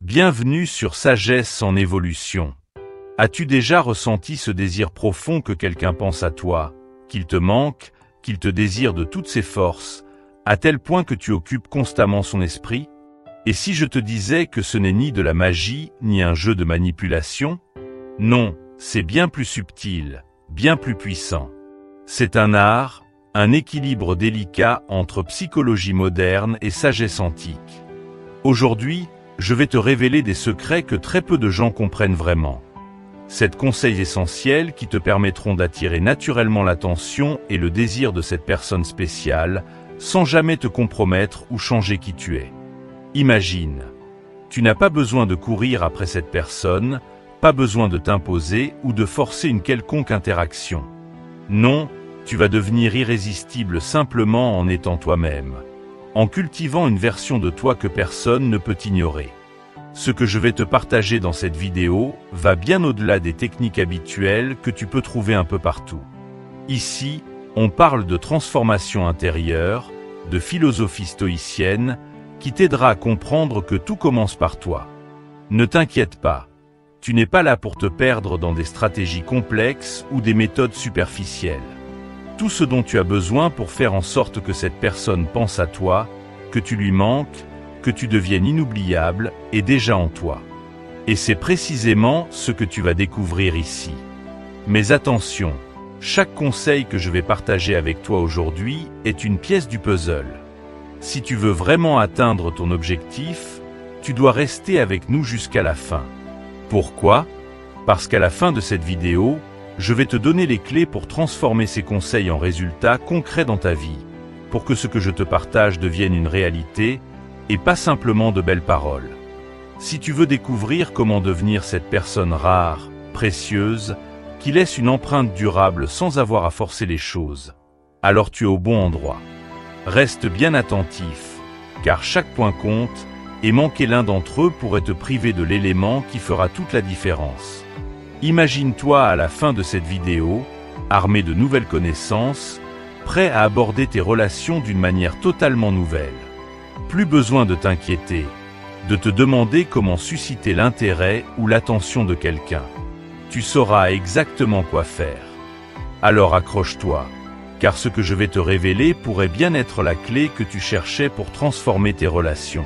Bienvenue sur Sagesse en évolution. As-tu déjà ressenti ce désir profond que quelqu'un pense à toi, qu'il te manque, qu'il te désire de toutes ses forces, à tel point que tu occupes constamment son esprit? Et si je te disais que ce n'est ni de la magie, ni un jeu de manipulation? Non, c'est bien plus subtil, bien plus puissant. C'est un art, un équilibre délicat entre psychologie moderne et sagesse antique. Aujourd'hui, je vais te révéler des secrets que très peu de gens comprennent vraiment. 7 conseils essentiels qui te permettront d'attirer naturellement l'attention et le désir de cette personne spéciale, sans jamais te compromettre ou changer qui tu es. Imagine, tu n'as pas besoin de courir après cette personne, pas besoin de t'imposer ou de forcer une quelconque interaction. Non, tu vas devenir irrésistible simplement en étant toi-même, en cultivant une version de toi que personne ne peut ignorer. Ce que je vais te partager dans cette vidéo va bien au-delà des techniques habituelles que tu peux trouver un peu partout. Ici, on parle de transformation intérieure, de philosophie stoïcienne, qui t'aidera à comprendre que tout commence par toi. Ne t'inquiète pas, tu n'es pas là pour te perdre dans des stratégies complexes ou des méthodes superficielles. Tout ce dont tu as besoin pour faire en sorte que cette personne pense à toi, que tu lui manques, que tu deviennes inoubliable, est déjà en toi. Et c'est précisément ce que tu vas découvrir ici. Mais attention, chaque conseil que je vais partager avec toi aujourd'hui est une pièce du puzzle. Si tu veux vraiment atteindre ton objectif, tu dois rester avec nous jusqu'à la fin. Pourquoi? Parce qu'à la fin de cette vidéo, je vais te donner les clés pour transformer ces conseils en résultats concrets dans ta vie, pour que ce que je te partage devienne une réalité, et pas simplement de belles paroles. Si tu veux découvrir comment devenir cette personne rare, précieuse, qui laisse une empreinte durable sans avoir à forcer les choses, alors tu es au bon endroit. Reste bien attentif, car chaque point compte, et manquer l'un d'entre eux pourrait te priver de l'élément qui fera toute la différence. Imagine-toi à la fin de cette vidéo, armé de nouvelles connaissances, prêt à aborder tes relations d'une manière totalement nouvelle. Plus besoin de t'inquiéter, de te demander comment susciter l'intérêt ou l'attention de quelqu'un. Tu sauras exactement quoi faire. Alors accroche-toi, car ce que je vais te révéler pourrait bien être la clé que tu cherchais pour transformer tes relations.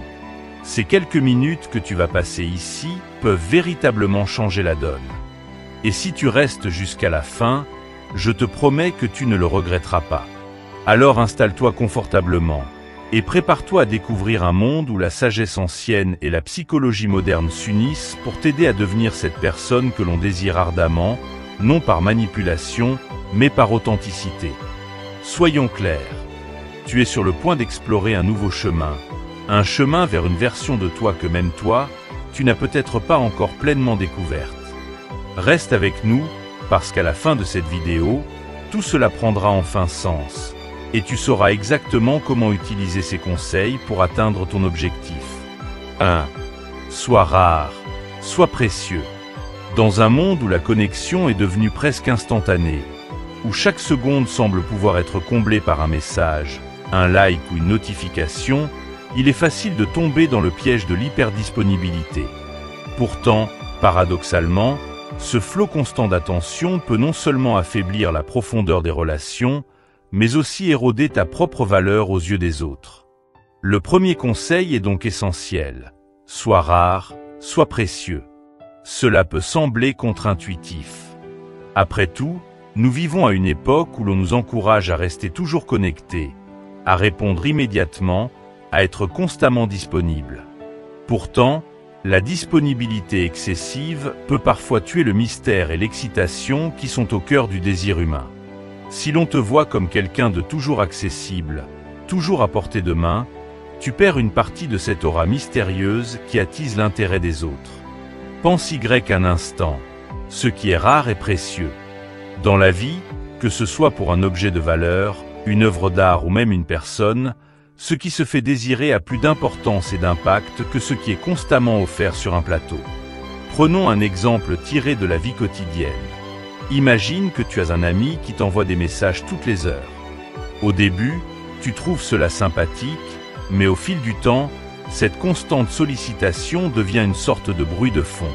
Ces quelques minutes que tu vas passer ici peuvent véritablement changer la donne. Et si tu restes jusqu'à la fin, je te promets que tu ne le regretteras pas. Alors installe-toi confortablement et prépare-toi à découvrir un monde où la sagesse ancienne et la psychologie moderne s'unissent pour t'aider à devenir cette personne que l'on désire ardemment, non par manipulation, mais par authenticité. Soyons clairs, tu es sur le point d'explorer un nouveau chemin, un chemin vers une version de toi que même toi, tu n'as peut-être pas encore pleinement découverte. Reste avec nous, parce qu'à la fin de cette vidéo, tout cela prendra enfin sens, et tu sauras exactement comment utiliser ces conseils pour atteindre ton objectif. 1. Sois rare, sois précieux. Dans un monde où la connexion est devenue presque instantanée, où chaque seconde semble pouvoir être comblée par un message, un like ou une notification, il est facile de tomber dans le piège de l'hyperdisponibilité. Pourtant, paradoxalement, ce flot constant d'attention peut non seulement affaiblir la profondeur des relations, mais aussi éroder ta propre valeur aux yeux des autres. Le premier conseil est donc essentiel. Sois rare, sois précieux. Cela peut sembler contre-intuitif. Après tout, nous vivons à une époque où l'on nous encourage à rester toujours connectés, à répondre immédiatement, à être constamment disponible. Pourtant, la disponibilité excessive peut parfois tuer le mystère et l'excitation qui sont au cœur du désir humain. Si l'on te voit comme quelqu'un de toujours accessible, toujours à portée de main, tu perds une partie de cette aura mystérieuse qui attise l'intérêt des autres. Pense-y un instant, ce qui est rare est précieux. Dans la vie, que ce soit pour un objet de valeur, une œuvre d'art ou même une personne, ce qui se fait désirer a plus d'importance et d'impact que ce qui est constamment offert sur un plateau. Prenons un exemple tiré de la vie quotidienne. Imagine que tu as un ami qui t'envoie des messages toutes les heures. Au début, tu trouves cela sympathique, mais au fil du temps, cette constante sollicitation devient une sorte de bruit de fond.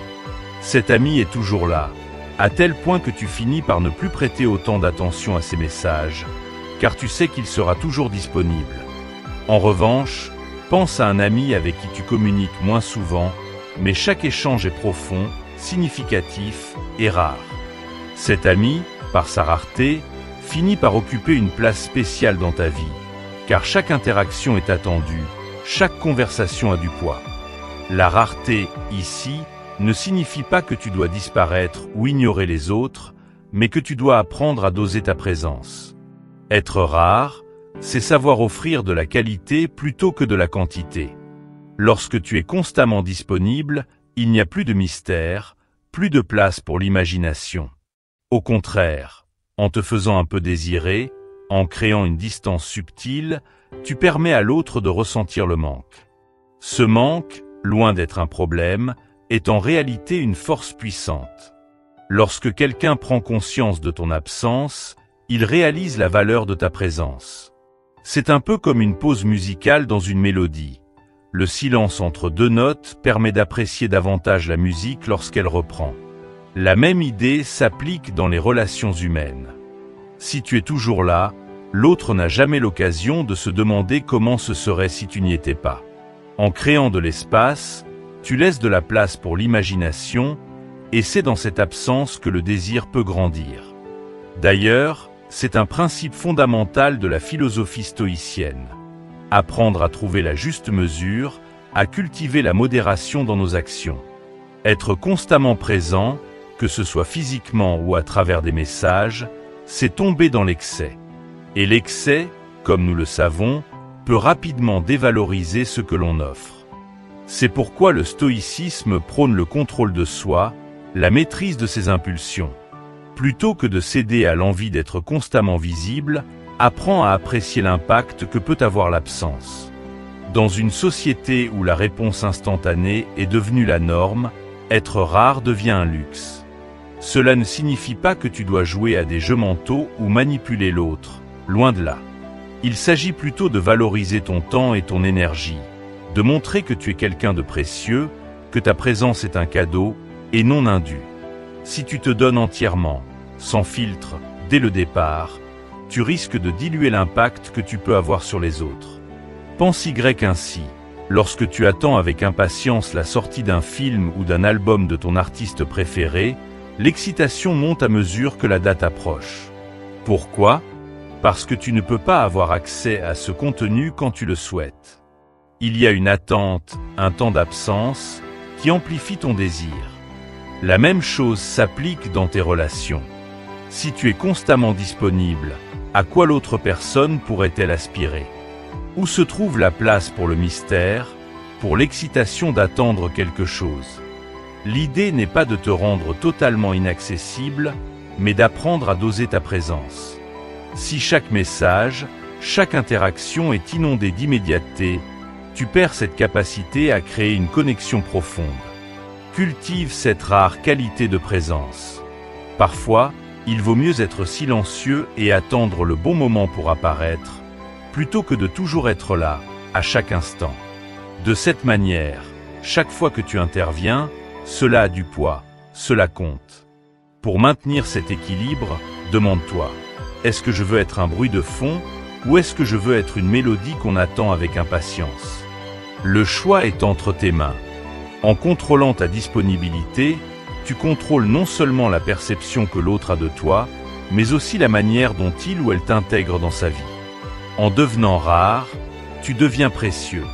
Cet ami est toujours là, à tel point que tu finis par ne plus prêter autant d'attention à ses messages, car tu sais qu'il sera toujours disponible. En revanche, pense à un ami avec qui tu communiques moins souvent, mais chaque échange est profond, significatif et rare. Cet ami, par sa rareté, finit par occuper une place spéciale dans ta vie, car chaque interaction est attendue, chaque conversation a du poids. La rareté, ici, ne signifie pas que tu dois disparaître ou ignorer les autres, mais que tu dois apprendre à doser ta présence. Être rare, c'est savoir offrir de la qualité plutôt que de la quantité. Lorsque tu es constamment disponible, il n'y a plus de mystère, plus de place pour l'imagination. Au contraire, en te faisant un peu désirer, en créant une distance subtile, tu permets à l'autre de ressentir le manque. Ce manque, loin d'être un problème, est en réalité une force puissante. Lorsque quelqu'un prend conscience de ton absence, il réalise la valeur de ta présence. C'est un peu comme une pause musicale dans une mélodie. Le silence entre deux notes permet d'apprécier davantage la musique lorsqu'elle reprend. La même idée s'applique dans les relations humaines. Si tu es toujours là, l'autre n'a jamais l'occasion de se demander comment ce serait si tu n'y étais pas. En créant de l'espace, tu laisses de la place pour l'imagination, et c'est dans cette absence que le désir peut grandir. D'ailleurs, c'est un principe fondamental de la philosophie stoïcienne. Apprendre à trouver la juste mesure, à cultiver la modération dans nos actions. Être constamment présent, que ce soit physiquement ou à travers des messages, c'est tomber dans l'excès. Et l'excès, comme nous le savons, peut rapidement dévaloriser ce que l'on offre. C'est pourquoi le stoïcisme prône le contrôle de soi, la maîtrise de ses impulsions. Plutôt que de céder à l'envie d'être constamment visible, apprends à apprécier l'impact que peut avoir l'absence. Dans une société où la réponse instantanée est devenue la norme, être rare devient un luxe. Cela ne signifie pas que tu dois jouer à des jeux mentaux ou manipuler l'autre, loin de là. Il s'agit plutôt de valoriser ton temps et ton énergie, de montrer que tu es quelqu'un de précieux, que ta présence est un cadeau et non un dû. Si tu te donnes entièrement, sans filtre, dès le départ, tu risques de diluer l'impact que tu peux avoir sur les autres. Pense ainsi. Lorsque tu attends avec impatience la sortie d'un film ou d'un album de ton artiste préféré, l'excitation monte à mesure que la date approche. Pourquoi ? Parce que tu ne peux pas avoir accès à ce contenu quand tu le souhaites. Il y a une attente, un temps d'absence, qui amplifie ton désir. La même chose s'applique dans tes relations. Si tu es constamment disponible, à quoi l'autre personne pourrait-elle aspirer ? Où se trouve la place pour le mystère, pour l'excitation d'attendre quelque chose ? L'idée n'est pas de te rendre totalement inaccessible, mais d'apprendre à doser ta présence. Si chaque message, chaque interaction est inondée d'immédiateté, tu perds cette capacité à créer une connexion profonde. Cultive cette rare qualité de présence. Parfois, il vaut mieux être silencieux et attendre le bon moment pour apparaître, plutôt que de toujours être là, à chaque instant. De cette manière, chaque fois que tu interviens, cela a du poids, cela compte. Pour maintenir cet équilibre, demande-toi, est-ce que je veux être un bruit de fond, ou est-ce que je veux être une mélodie qu'on attend avec impatience ? Le choix est entre tes mains. En contrôlant ta disponibilité, tu contrôles non seulement la perception que l'autre a de toi, mais aussi la manière dont il ou elle t'intègre dans sa vie. En devenant rare, tu deviens précieux.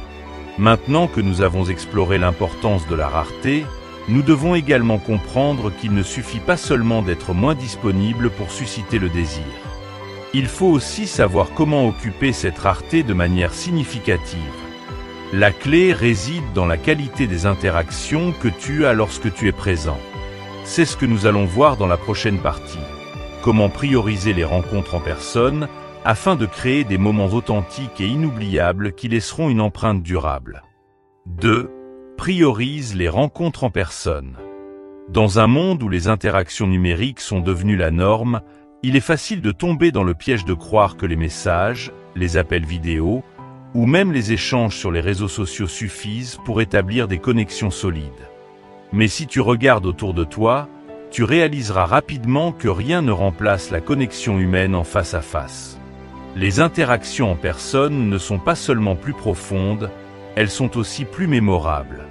Maintenant que nous avons exploré l'importance de la rareté, nous devons également comprendre qu'il ne suffit pas seulement d'être moins disponible pour susciter le désir. Il faut aussi savoir comment occuper cette rareté de manière significative. La clé réside dans la qualité des interactions que tu as lorsque tu es présent. C'est ce que nous allons voir dans la prochaine partie. Comment prioriser les rencontres en personne afin de créer des moments authentiques et inoubliables qui laisseront une empreinte durable. 2. Priorise les rencontres en personne. Dans un monde où les interactions numériques sont devenues la norme, il est facile de tomber dans le piège de croire que les messages, les appels vidéo ou même les échanges sur les réseaux sociaux suffisent pour établir des connexions solides. Mais si tu regardes autour de toi, tu réaliseras rapidement que rien ne remplace la connexion humaine en face à face. Les interactions en personne ne sont pas seulement plus profondes, elles sont aussi plus mémorables.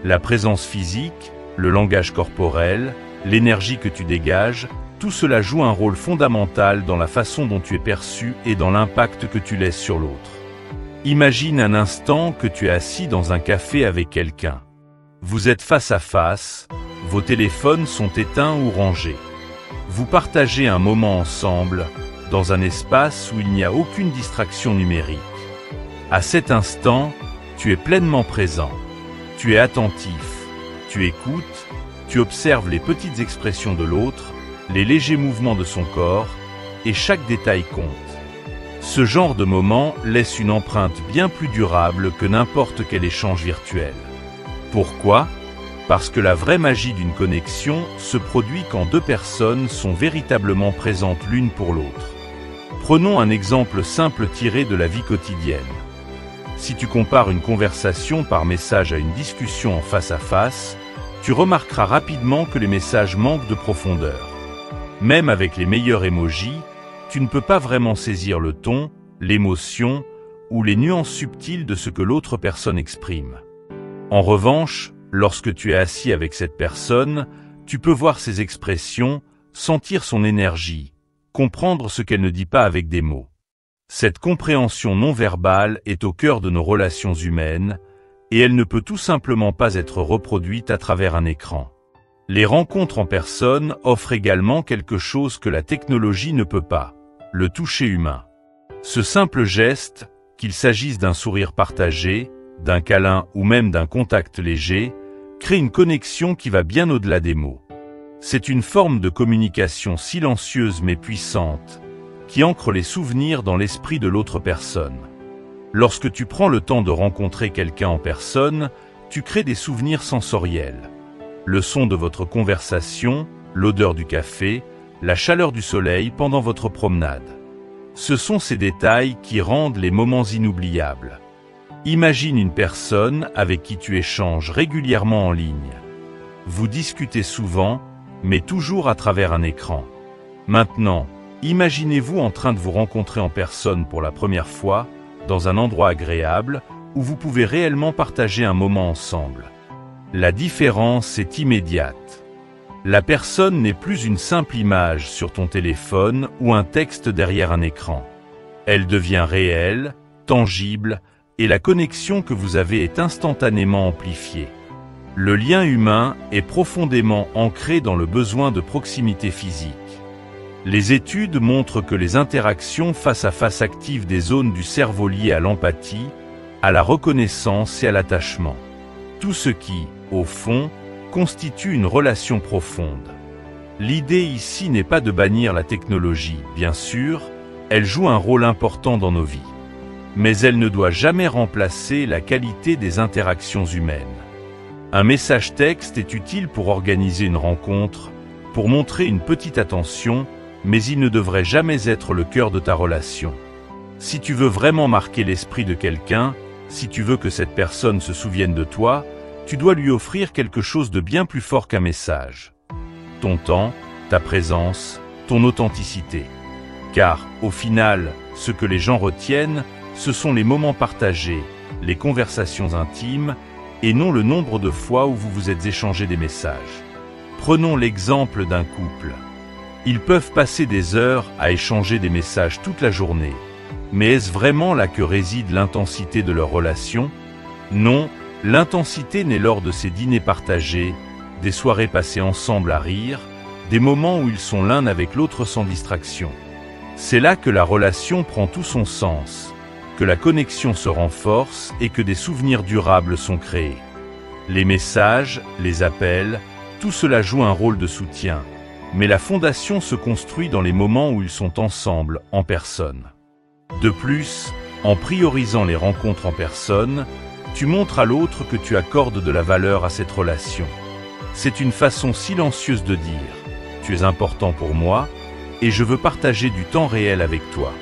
La présence physique, le langage corporel, l'énergie que tu dégages, tout cela joue un rôle fondamental dans la façon dont tu es perçu et dans l'impact que tu laisses sur l'autre. Imagine un instant que tu es assis dans un café avec quelqu'un. Vous êtes face à face, vos téléphones sont éteints ou rangés. Vous partagez un moment ensemble, dans un espace où il n'y a aucune distraction numérique. À cet instant, tu es pleinement présent. Tu es attentif, tu écoutes, tu observes les petites expressions de l'autre, les légers mouvements de son corps, et chaque détail compte. Ce genre de moment laisse une empreinte bien plus durable que n'importe quel échange virtuel. Pourquoi ? Parce que la vraie magie d'une connexion se produit quand deux personnes sont véritablement présentes l'une pour l'autre. Prenons un exemple simple tiré de la vie quotidienne. Si tu compares une conversation par message à une discussion en face à face, tu remarqueras rapidement que les messages manquent de profondeur. Même avec les meilleurs emojis, tu ne peux pas vraiment saisir le ton, l'émotion ou les nuances subtiles de ce que l'autre personne exprime. En revanche, lorsque tu es assis avec cette personne, tu peux voir ses expressions, sentir son énergie, comprendre ce qu'elle ne dit pas avec des mots. Cette compréhension non verbale est au cœur de nos relations humaines, et elle ne peut tout simplement pas être reproduite à travers un écran. Les rencontres en personne offrent également quelque chose que la technologie ne peut pas, le toucher humain. Ce simple geste, qu'il s'agisse d'un sourire partagé, d'un câlin ou même d'un contact léger, crée une connexion qui va bien au-delà des mots. C'est une forme de communication silencieuse mais puissante, qui ancre les souvenirs dans l'esprit de l'autre personne. Lorsque tu prends le temps de rencontrer quelqu'un en personne, tu crées des souvenirs sensoriels. Le son de votre conversation, l'odeur du café, la chaleur du soleil pendant votre promenade. Ce sont ces détails qui rendent les moments inoubliables. Imagine une personne avec qui tu échanges régulièrement en ligne. Vous discutez souvent, mais toujours à travers un écran. Maintenant, imaginez-vous en train de vous rencontrer en personne pour la première fois, dans un endroit agréable, où vous pouvez réellement partager un moment ensemble. La différence est immédiate. La personne n'est plus une simple image sur ton téléphone ou un texte derrière un écran. Elle devient réelle, tangible, et la connexion que vous avez est instantanément amplifiée. Le lien humain est profondément ancré dans le besoin de proximité physique. Les études montrent que les interactions face à face activent des zones du cerveau liées à l'empathie, à la reconnaissance et à l'attachement. Tout ce qui, au fond, constitue une relation profonde. L'idée ici n'est pas de bannir la technologie, bien sûr, elle joue un rôle important dans nos vies. Mais elle ne doit jamais remplacer la qualité des interactions humaines. Un message texte est utile pour organiser une rencontre, pour montrer une petite attention, mais il ne devrait jamais être le cœur de ta relation. Si tu veux vraiment marquer l'esprit de quelqu'un, si tu veux que cette personne se souvienne de toi, tu dois lui offrir quelque chose de bien plus fort qu'un message. Ton temps, ta présence, ton authenticité. Car, au final, ce que les gens retiennent, ce sont les moments partagés, les conversations intimes, et non le nombre de fois où vous vous êtes échangé des messages. Prenons l'exemple d'un couple. Ils peuvent passer des heures à échanger des messages toute la journée. Mais est-ce vraiment là que réside l'intensité de leur relation? Non, l'intensité naît lors de ces dîners partagés, des soirées passées ensemble à rire, des moments où ils sont l'un avec l'autre sans distraction. C'est là que la relation prend tout son sens, que la connexion se renforce et que des souvenirs durables sont créés. Les messages, les appels, tout cela joue un rôle de soutien, mais la fondation se construit dans les moments où ils sont ensemble, en personne. De plus, en priorisant les rencontres en personne, tu montres à l'autre que tu accordes de la valeur à cette relation. C'est une façon silencieuse de dire « Tu es important pour moi et je veux partager du temps réel avec toi ».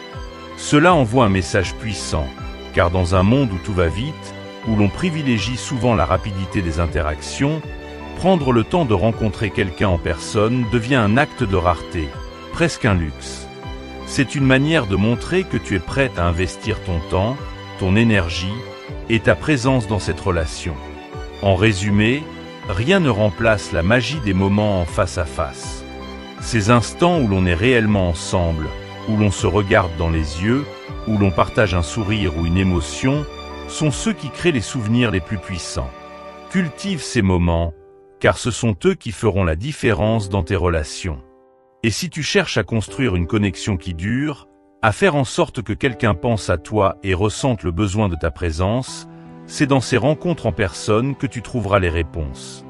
Cela envoie un message puissant. car dans un monde où tout va vite, où l'on privilégie souvent la rapidité des interactions, prendre le temps de rencontrer quelqu'un en personne devient un acte de rareté, presque un luxe. C'est une manière de montrer que tu es prête à investir ton temps, ton énergie et ta présence dans cette relation. En résumé, rien ne remplace la magie des moments en face à face. Ces instants où l'on est réellement ensemble, où l'on se regarde dans les yeux, où l'on partage un sourire ou une émotion, sont ceux qui créent les souvenirs les plus puissants. Cultive ces moments, car ce sont eux qui feront la différence dans tes relations. Et si tu cherches à construire une connexion qui dure, à faire en sorte que quelqu'un pense à toi et ressente le besoin de ta présence, c'est dans ces rencontres en personne que tu trouveras les réponses.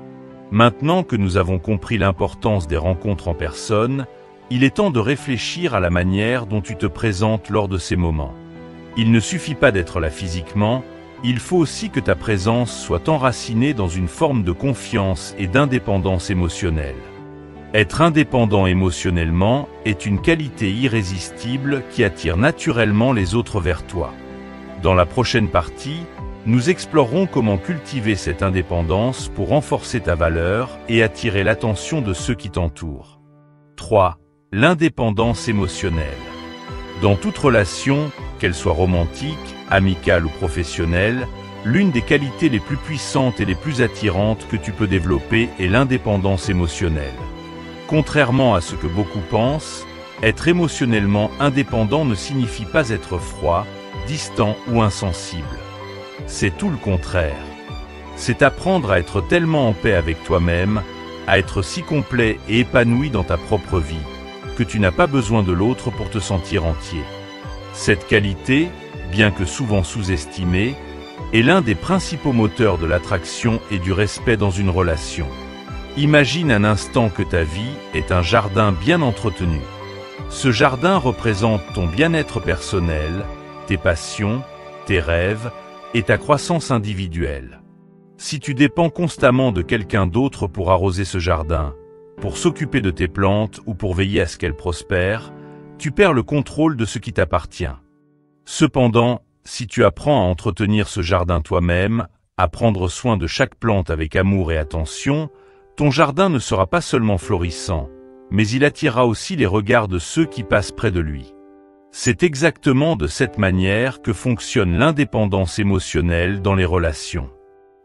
Maintenant que nous avons compris l'importance des rencontres en personne, il est temps de réfléchir à la manière dont tu te présentes lors de ces moments. Il ne suffit pas d'être là physiquement, il faut aussi que ta présence soit enracinée dans une forme de confiance et d'indépendance émotionnelle. Être indépendant émotionnellement est une qualité irrésistible qui attire naturellement les autres vers toi. Dans la prochaine partie, nous explorerons comment cultiver cette indépendance pour renforcer ta valeur et attirer l'attention de ceux qui t'entourent. 3. L'indépendance émotionnelle. Dans toute relation, qu'elle soit romantique, amicale ou professionnelle, l'une des qualités les plus puissantes et les plus attirantes que tu peux développer est l'indépendance émotionnelle. Contrairement à ce que beaucoup pensent, être émotionnellement indépendant ne signifie pas être froid, distant ou insensible. C'est tout le contraire. C'est apprendre à être tellement en paix avec toi-même, à être si complet et épanoui dans ta propre vie, que tu n'as pas besoin de l'autre pour te sentir entier. Cette qualité, bien que souvent sous-estimée, est l'un des principaux moteurs de l'attraction et du respect dans une relation. Imagine un instant que ta vie est un jardin bien entretenu. Ce jardin représente ton bien-être personnel, tes passions, tes rêves et ta croissance individuelle. Si tu dépends constamment de quelqu'un d'autre pour arroser ce jardin, pour s'occuper de tes plantes ou pour veiller à ce qu'elles prospèrent, tu perds le contrôle de ce qui t'appartient. Cependant, si tu apprends à entretenir ce jardin toi-même, à prendre soin de chaque plante avec amour et attention, ton jardin ne sera pas seulement florissant, mais il attirera aussi les regards de ceux qui passent près de lui. C'est exactement de cette manière que fonctionne l'indépendance émotionnelle dans les relations.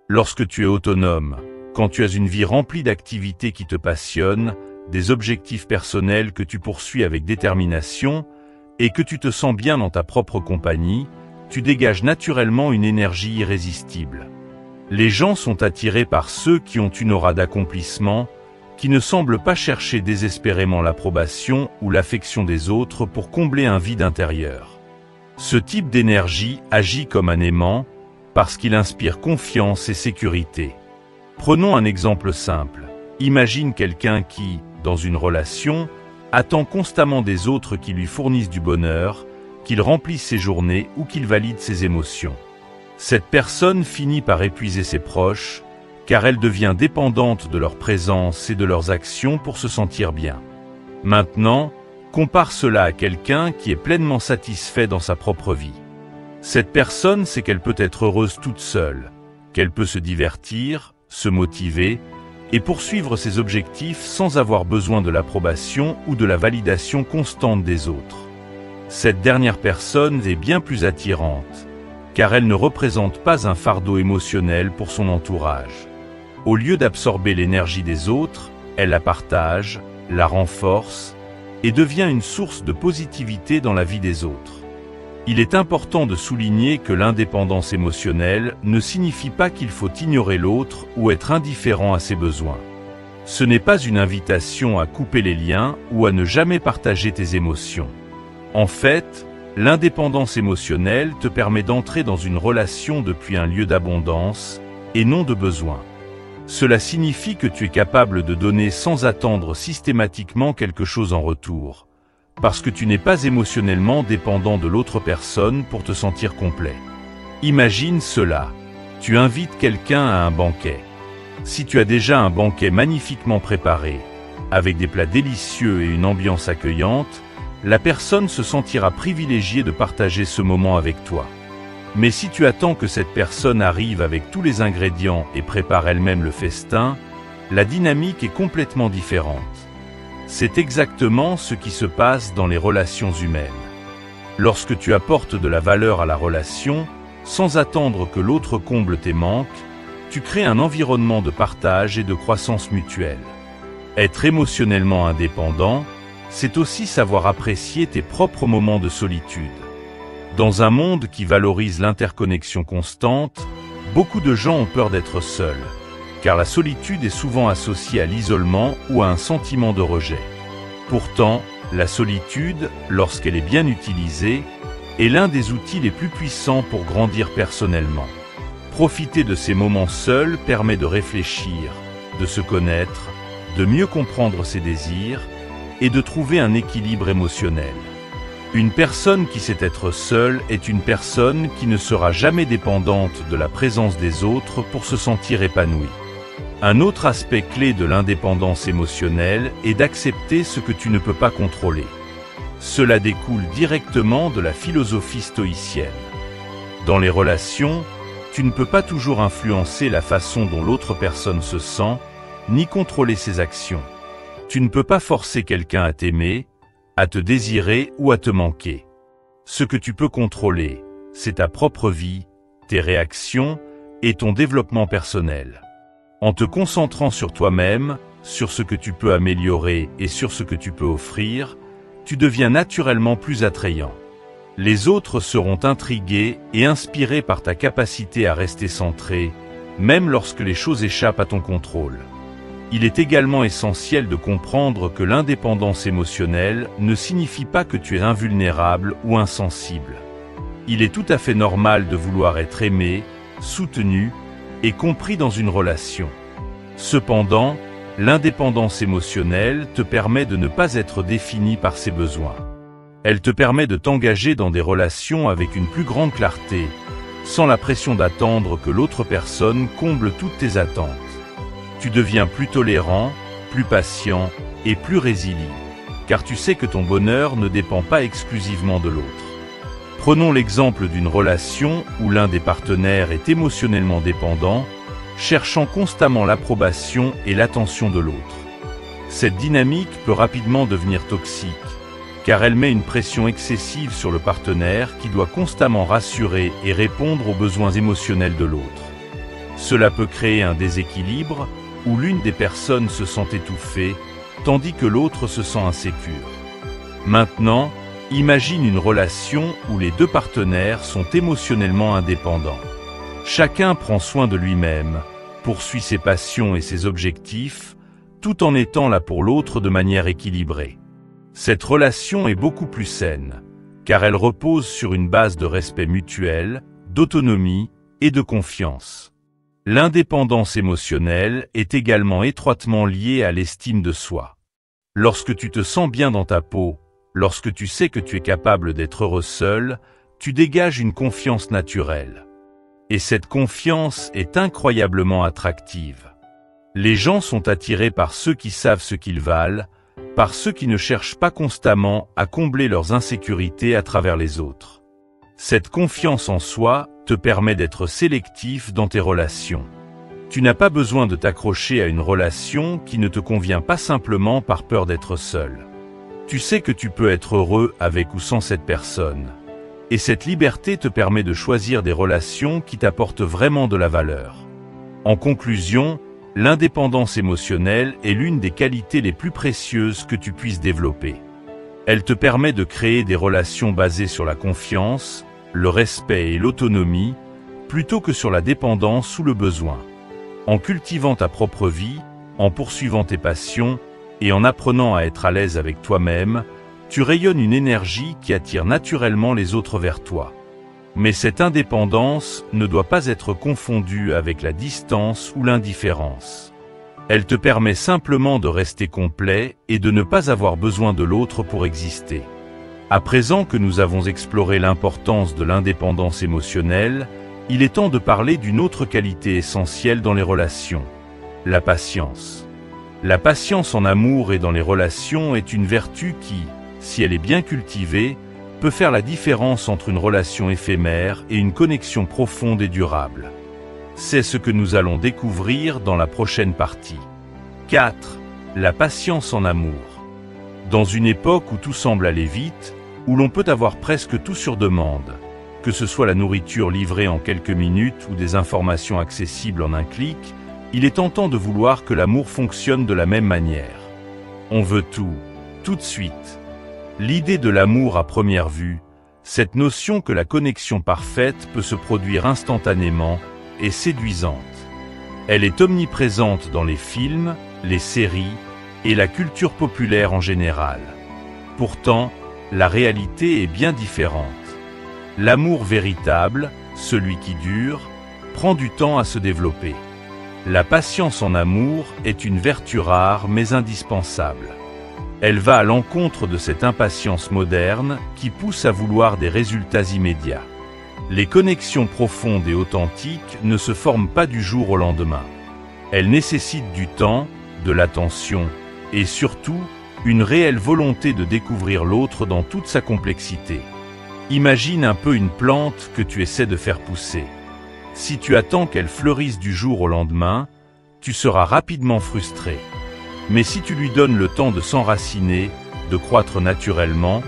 Lorsque tu es autonome, quand tu as une vie remplie d'activités qui te passionnent, des objectifs personnels que tu poursuis avec détermination, et que tu te sens bien dans ta propre compagnie, tu dégages naturellement une énergie irrésistible. Les gens sont attirés par ceux qui ont une aura d'accomplissement, qui ne semblent pas chercher désespérément l'approbation ou l'affection des autres pour combler un vide intérieur. Ce type d'énergie agit comme un aimant, parce qu'il inspire confiance et sécurité. Prenons un exemple simple. Imagine quelqu'un qui, dans une relation, attend constamment des autres qui lui fournissent du bonheur, qu'ils remplissent ses journées ou qu'ils valident ses émotions. Cette personne finit par épuiser ses proches, car elle devient dépendante de leur présence et de leurs actions pour se sentir bien. Maintenant, compare cela à quelqu'un qui est pleinement satisfait dans sa propre vie. Cette personne sait qu'elle peut être heureuse toute seule, qu'elle peut se divertir, se motiver et poursuivre ses objectifs sans avoir besoin de l'approbation ou de la validation constante des autres. Cette dernière personne est bien plus attirante, car elle ne représente pas un fardeau émotionnel pour son entourage. Au lieu d'absorber l'énergie des autres, elle la partage, la renforce et devient une source de positivité dans la vie des autres. Il est important de souligner que l'indépendance émotionnelle ne signifie pas qu'il faut ignorer l'autre ou être indifférent à ses besoins. Ce n'est pas une invitation à couper les liens ou à ne jamais partager tes émotions. En fait, l'indépendance émotionnelle te permet d'entrer dans une relation depuis un lieu d'abondance et non de besoin. Cela signifie que tu es capable de donner sans attendre systématiquement quelque chose en retour, parce que tu n'es pas émotionnellement dépendant de l'autre personne pour te sentir complet. Imagine cela. Tu invites quelqu'un à un banquet. Si tu as déjà un banquet magnifiquement préparé, avec des plats délicieux et une ambiance accueillante, la personne se sentira privilégiée de partager ce moment avec toi. Mais si tu attends que cette personne arrive avec tous les ingrédients et prépare elle-même le festin, la dynamique est complètement différente. C'est exactement ce qui se passe dans les relations humaines. Lorsque tu apportes de la valeur à la relation, sans attendre que l'autre comble tes manques, tu crées un environnement de partage et de croissance mutuelle. Être émotionnellement indépendant, c'est aussi savoir apprécier tes propres moments de solitude. Dans un monde qui valorise l'interconnexion constante, beaucoup de gens ont peur d'être seuls, car la solitude est souvent associée à l'isolement ou à un sentiment de rejet. Pourtant, la solitude, lorsqu'elle est bien utilisée, est l'un des outils les plus puissants pour grandir personnellement. Profiter de ces moments seuls permet de réfléchir, de se connaître, de mieux comprendre ses désirs et de trouver un équilibre émotionnel. Une personne qui sait être seule est une personne qui ne sera jamais dépendante de la présence des autres pour se sentir épanouie. Un autre aspect clé de l'indépendance émotionnelle est d'accepter ce que tu ne peux pas contrôler. Cela découle directement de la philosophie stoïcienne. Dans les relations, tu ne peux pas toujours influencer la façon dont l'autre personne se sent, ni contrôler ses actions. Tu ne peux pas forcer quelqu'un à t'aimer, à te désirer ou à te manquer. Ce que tu peux contrôler, c'est ta propre vie, tes réactions et ton développement personnel. En te concentrant sur toi-même, sur ce que tu peux améliorer et sur ce que tu peux offrir, tu deviens naturellement plus attrayant. Les autres seront intrigués et inspirés par ta capacité à rester centré, même lorsque les choses échappent à ton contrôle. Il est également essentiel de comprendre que l'indépendance émotionnelle ne signifie pas que tu es invulnérable ou insensible. Il est tout à fait normal de vouloir être aimé, soutenu et compris dans une relation. Cependant, l'indépendance émotionnelle te permet de ne pas être défini par ses besoins. Elle te permet de t'engager dans des relations avec une plus grande clarté, sans la pression d'attendre que l'autre personne comble toutes tes attentes. Tu deviens plus tolérant, plus patient et plus résilient, car tu sais que ton bonheur ne dépend pas exclusivement de l'autre. Prenons l'exemple d'une relation où l'un des partenaires est émotionnellement dépendant, cherchant constamment l'approbation et l'attention de l'autre. Cette dynamique peut rapidement devenir toxique, car elle met une pression excessive sur le partenaire qui doit constamment rassurer et répondre aux besoins émotionnels de l'autre. Cela peut créer un déséquilibre où l'une des personnes se sent étouffée, tandis que l'autre se sent insécure. Maintenant, imagine une relation où les deux partenaires sont émotionnellement indépendants. Chacun prend soin de lui-même, poursuit ses passions et ses objectifs, tout en étant là pour l'autre de manière équilibrée. Cette relation est beaucoup plus saine, car elle repose sur une base de respect mutuel, d'autonomie et de confiance. L'indépendance émotionnelle est également étroitement liée à l'estime de soi. Lorsque tu te sens bien dans ta peau, lorsque tu sais que tu es capable d'être heureux seul, tu dégages une confiance naturelle. Et cette confiance est incroyablement attractive. Les gens sont attirés par ceux qui savent ce qu'ils valent, par ceux qui ne cherchent pas constamment à combler leurs insécurités à travers les autres. Cette confiance en soi te permet d'être sélectif dans tes relations. Tu n'as pas besoin de t'accrocher à une relation qui ne te convient pas simplement par peur d'être seul. Tu sais que tu peux être heureux avec ou sans cette personne. Et cette liberté te permet de choisir des relations qui t'apportent vraiment de la valeur. En conclusion, l'indépendance émotionnelle est l'une des qualités les plus précieuses que tu puisses développer. Elle te permet de créer des relations basées sur la confiance, le respect et l'autonomie, plutôt que sur la dépendance ou le besoin. En cultivant ta propre vie, en poursuivant tes passions et en apprenant à être à l'aise avec toi-même, tu rayonnes une énergie qui attire naturellement les autres vers toi. Mais cette indépendance ne doit pas être confondue avec la distance ou l'indifférence. Elle te permet simplement de rester complet et de ne pas avoir besoin de l'autre pour exister. À présent que nous avons exploré l'importance de l'indépendance émotionnelle, il est temps de parler d'une autre qualité essentielle dans les relations, la patience. La patience en amour et dans les relations est une vertu qui, si elle est bien cultivée, peut faire la différence entre une relation éphémère et une connexion profonde et durable. C'est ce que nous allons découvrir dans la prochaine partie. 4. La patience en amour. Dans une époque où tout semble aller vite, où l'on peut avoir presque tout sur demande, que ce soit la nourriture livrée en quelques minutes ou des informations accessibles en un clic, il est tentant de vouloir que l'amour fonctionne de la même manière. On veut tout de suite. L'idée de l'amour à première vue, cette notion que la connexion parfaite peut se produire instantanément, est séduisante. Elle est omniprésente dans les films, les séries et la culture populaire en général. Pourtant, la réalité est bien différente. L'amour véritable, celui qui dure, prend du temps à se développer. La patience en amour est une vertu rare mais indispensable. Elle va à l'encontre de cette impatience moderne qui pousse à vouloir des résultats immédiats. Les connexions profondes et authentiques ne se forment pas du jour au lendemain. Elles nécessitent du temps, de l'attention et surtout une réelle volonté de découvrir l'autre dans toute sa complexité. Imagine un peu une plante que tu essaies de faire pousser. Si tu attends qu'elle fleurisse du jour au lendemain, tu seras rapidement frustré. Mais si tu lui donnes le temps de s'enraciner, de croître naturellement,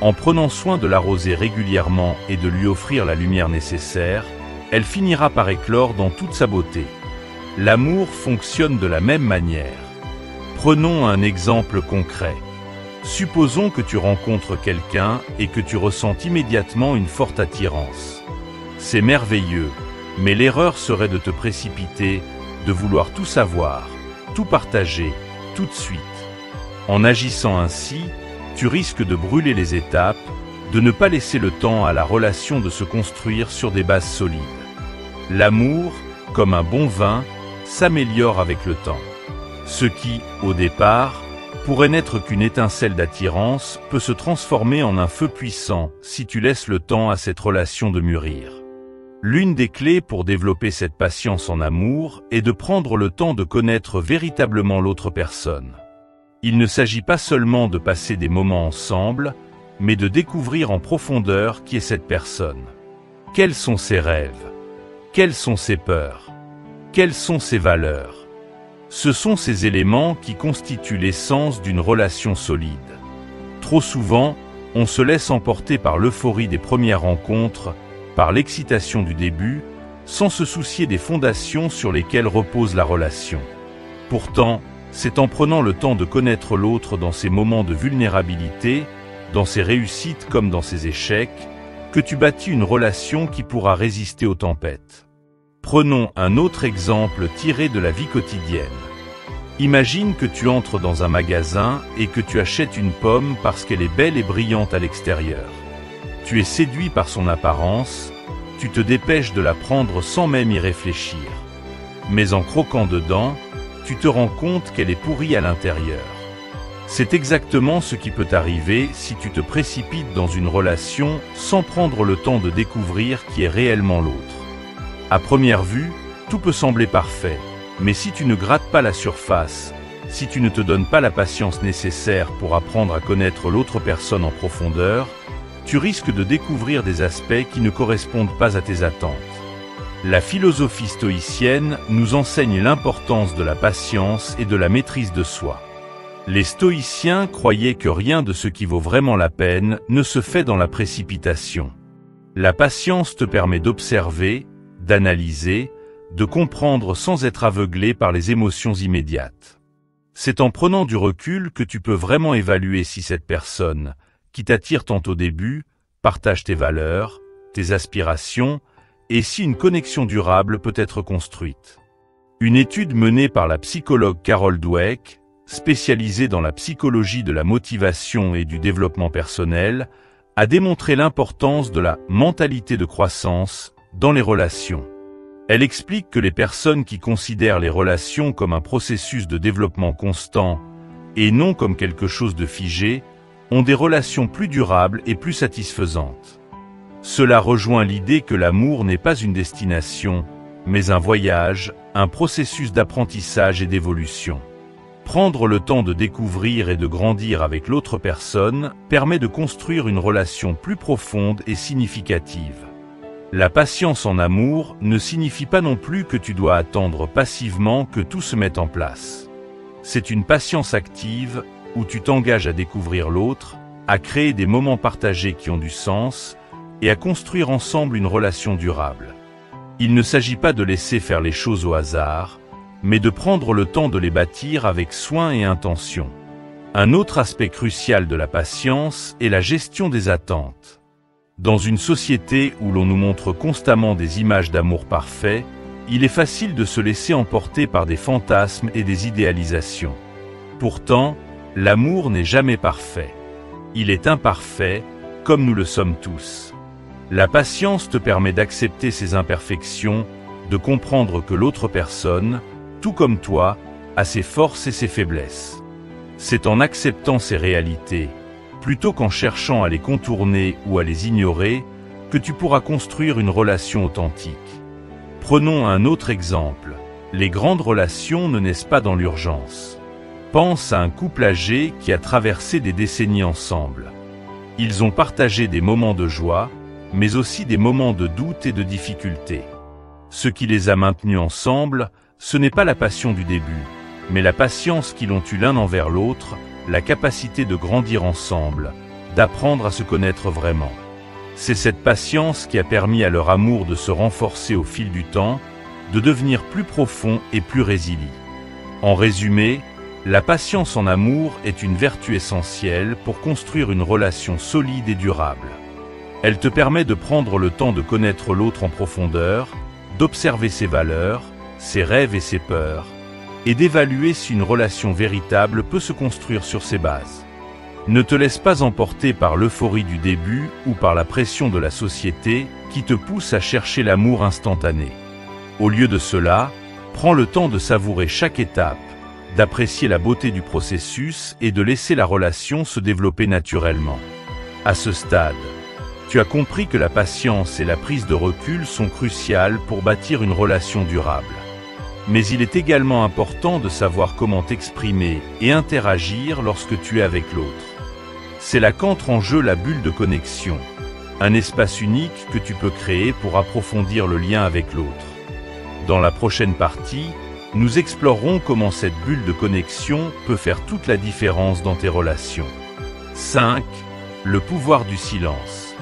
en prenant soin de l'arroser régulièrement et de lui offrir la lumière nécessaire, elle finira par éclore dans toute sa beauté. L'amour fonctionne de la même manière. Prenons un exemple concret. Supposons que tu rencontres quelqu'un et que tu ressens immédiatement une forte attirance. C'est merveilleux, mais l'erreur serait de te précipiter, de vouloir tout savoir, tout partager, tout de suite. En agissant ainsi, tu risques de brûler les étapes, de ne pas laisser le temps à la relation de se construire sur des bases solides. L'amour, comme un bon vin, s'améliore avec le temps. Ce qui, au départ, pourrait n'être qu'une étincelle d'attirance peut se transformer en un feu puissant si tu laisses le temps à cette relation de mûrir. L'une des clés pour développer cette patience en amour est de prendre le temps de connaître véritablement l'autre personne. Il ne s'agit pas seulement de passer des moments ensemble, mais de découvrir en profondeur qui est cette personne. Quels sont ses rêves? Quelles sont ses peurs? Quelles sont ses valeurs? Ce sont ces éléments qui constituent l'essence d'une relation solide. Trop souvent, on se laisse emporter par l'euphorie des premières rencontres, par l'excitation du début, sans se soucier des fondations sur lesquelles repose la relation. Pourtant, c'est en prenant le temps de connaître l'autre dans ses moments de vulnérabilité, dans ses réussites comme dans ses échecs, que tu bâtis une relation qui pourra résister aux tempêtes. Prenons un autre exemple tiré de la vie quotidienne. Imagine que tu entres dans un magasin et que tu achètes une pomme parce qu'elle est belle et brillante à l'extérieur. Tu es séduit par son apparence, tu te dépêches de la prendre sans même y réfléchir. Mais en croquant dedans, tu te rends compte qu'elle est pourrie à l'intérieur. C'est exactement ce qui peut arriver si tu te précipites dans une relation sans prendre le temps de découvrir qui est réellement l'autre. À première vue, tout peut sembler parfait, mais si tu ne grattes pas la surface, si tu ne te donnes pas la patience nécessaire pour apprendre à connaître l'autre personne en profondeur, tu risques de découvrir des aspects qui ne correspondent pas à tes attentes. La philosophie stoïcienne nous enseigne l'importance de la patience et de la maîtrise de soi. Les stoïciens croyaient que rien de ce qui vaut vraiment la peine ne se fait dans la précipitation. La patience te permet d'observer, d'analyser, de comprendre sans être aveuglé par les émotions immédiates. C'est en prenant du recul que tu peux vraiment évaluer si cette personne, qui t'attire tant au début, partage tes valeurs, tes aspirations, et si une connexion durable peut être construite. Une étude menée par la psychologue Carol Dweck, spécialisée dans la psychologie de la motivation et du développement personnel, a démontré l'importance de la mentalité de croissance dans les relations. Elle explique que les personnes qui considèrent les relations comme un processus de développement constant et non comme quelque chose de figé, ont des relations plus durables et plus satisfaisantes. Cela rejoint l'idée que l'amour n'est pas une destination, mais un voyage, un processus d'apprentissage et d'évolution. Prendre le temps de découvrir et de grandir avec l'autre personne permet de construire une relation plus profonde et significative. La patience en amour ne signifie pas non plus que tu dois attendre passivement que tout se mette en place. C'est une patience active où tu t'engages à découvrir l'autre, à créer des moments partagés qui ont du sens et à construire ensemble une relation durable. Il ne s'agit pas de laisser faire les choses au hasard, mais de prendre le temps de les bâtir avec soin et intention. Un autre aspect crucial de la patience est la gestion des attentes. Dans une société où l'on nous montre constamment des images d'amour parfait, il est facile de se laisser emporter par des fantasmes et des idéalisations. Pourtant, l'amour n'est jamais parfait. Il est imparfait, comme nous le sommes tous. La patience te permet d'accepter ses imperfections, de comprendre que l'autre personne, tout comme toi, a ses forces et ses faiblesses. C'est en acceptant ces réalités, plutôt qu'en cherchant à les contourner ou à les ignorer, que tu pourras construire une relation authentique. Prenons un autre exemple. Les grandes relations ne naissent pas dans l'urgence. Pense à un couple âgé qui a traversé des décennies ensemble. Ils ont partagé des moments de joie, mais aussi des moments de doute et de difficulté. Ce qui les a maintenus ensemble, ce n'est pas la passion du début, mais la patience qu'ils ont eue l'un envers l'autre, la capacité de grandir ensemble, d'apprendre à se connaître vraiment. C'est cette patience qui a permis à leur amour de se renforcer au fil du temps, de devenir plus profond et plus résilient. En résumé, la patience en amour est une vertu essentielle pour construire une relation solide et durable. Elle te permet de prendre le temps de connaître l'autre en profondeur, d'observer ses valeurs, ses rêves et ses peurs, et d'évaluer si une relation véritable peut se construire sur ces bases. Ne te laisse pas emporter par l'euphorie du début ou par la pression de la société qui te pousse à chercher l'amour instantané. Au lieu de cela, prends le temps de savourer chaque étape, d'apprécier la beauté du processus et de laisser la relation se développer naturellement. À ce stade, tu as compris que la patience et la prise de recul sont cruciales pour bâtir une relation durable. Mais il est également important de savoir comment t'exprimer et interagir lorsque tu es avec l'autre. C'est là qu'entre en jeu la bulle de connexion, un espace unique que tu peux créer pour approfondir le lien avec l'autre. Dans la prochaine partie, nous explorerons comment cette bulle de connexion peut faire toute la différence dans tes relations. 5. Le pouvoir du silence.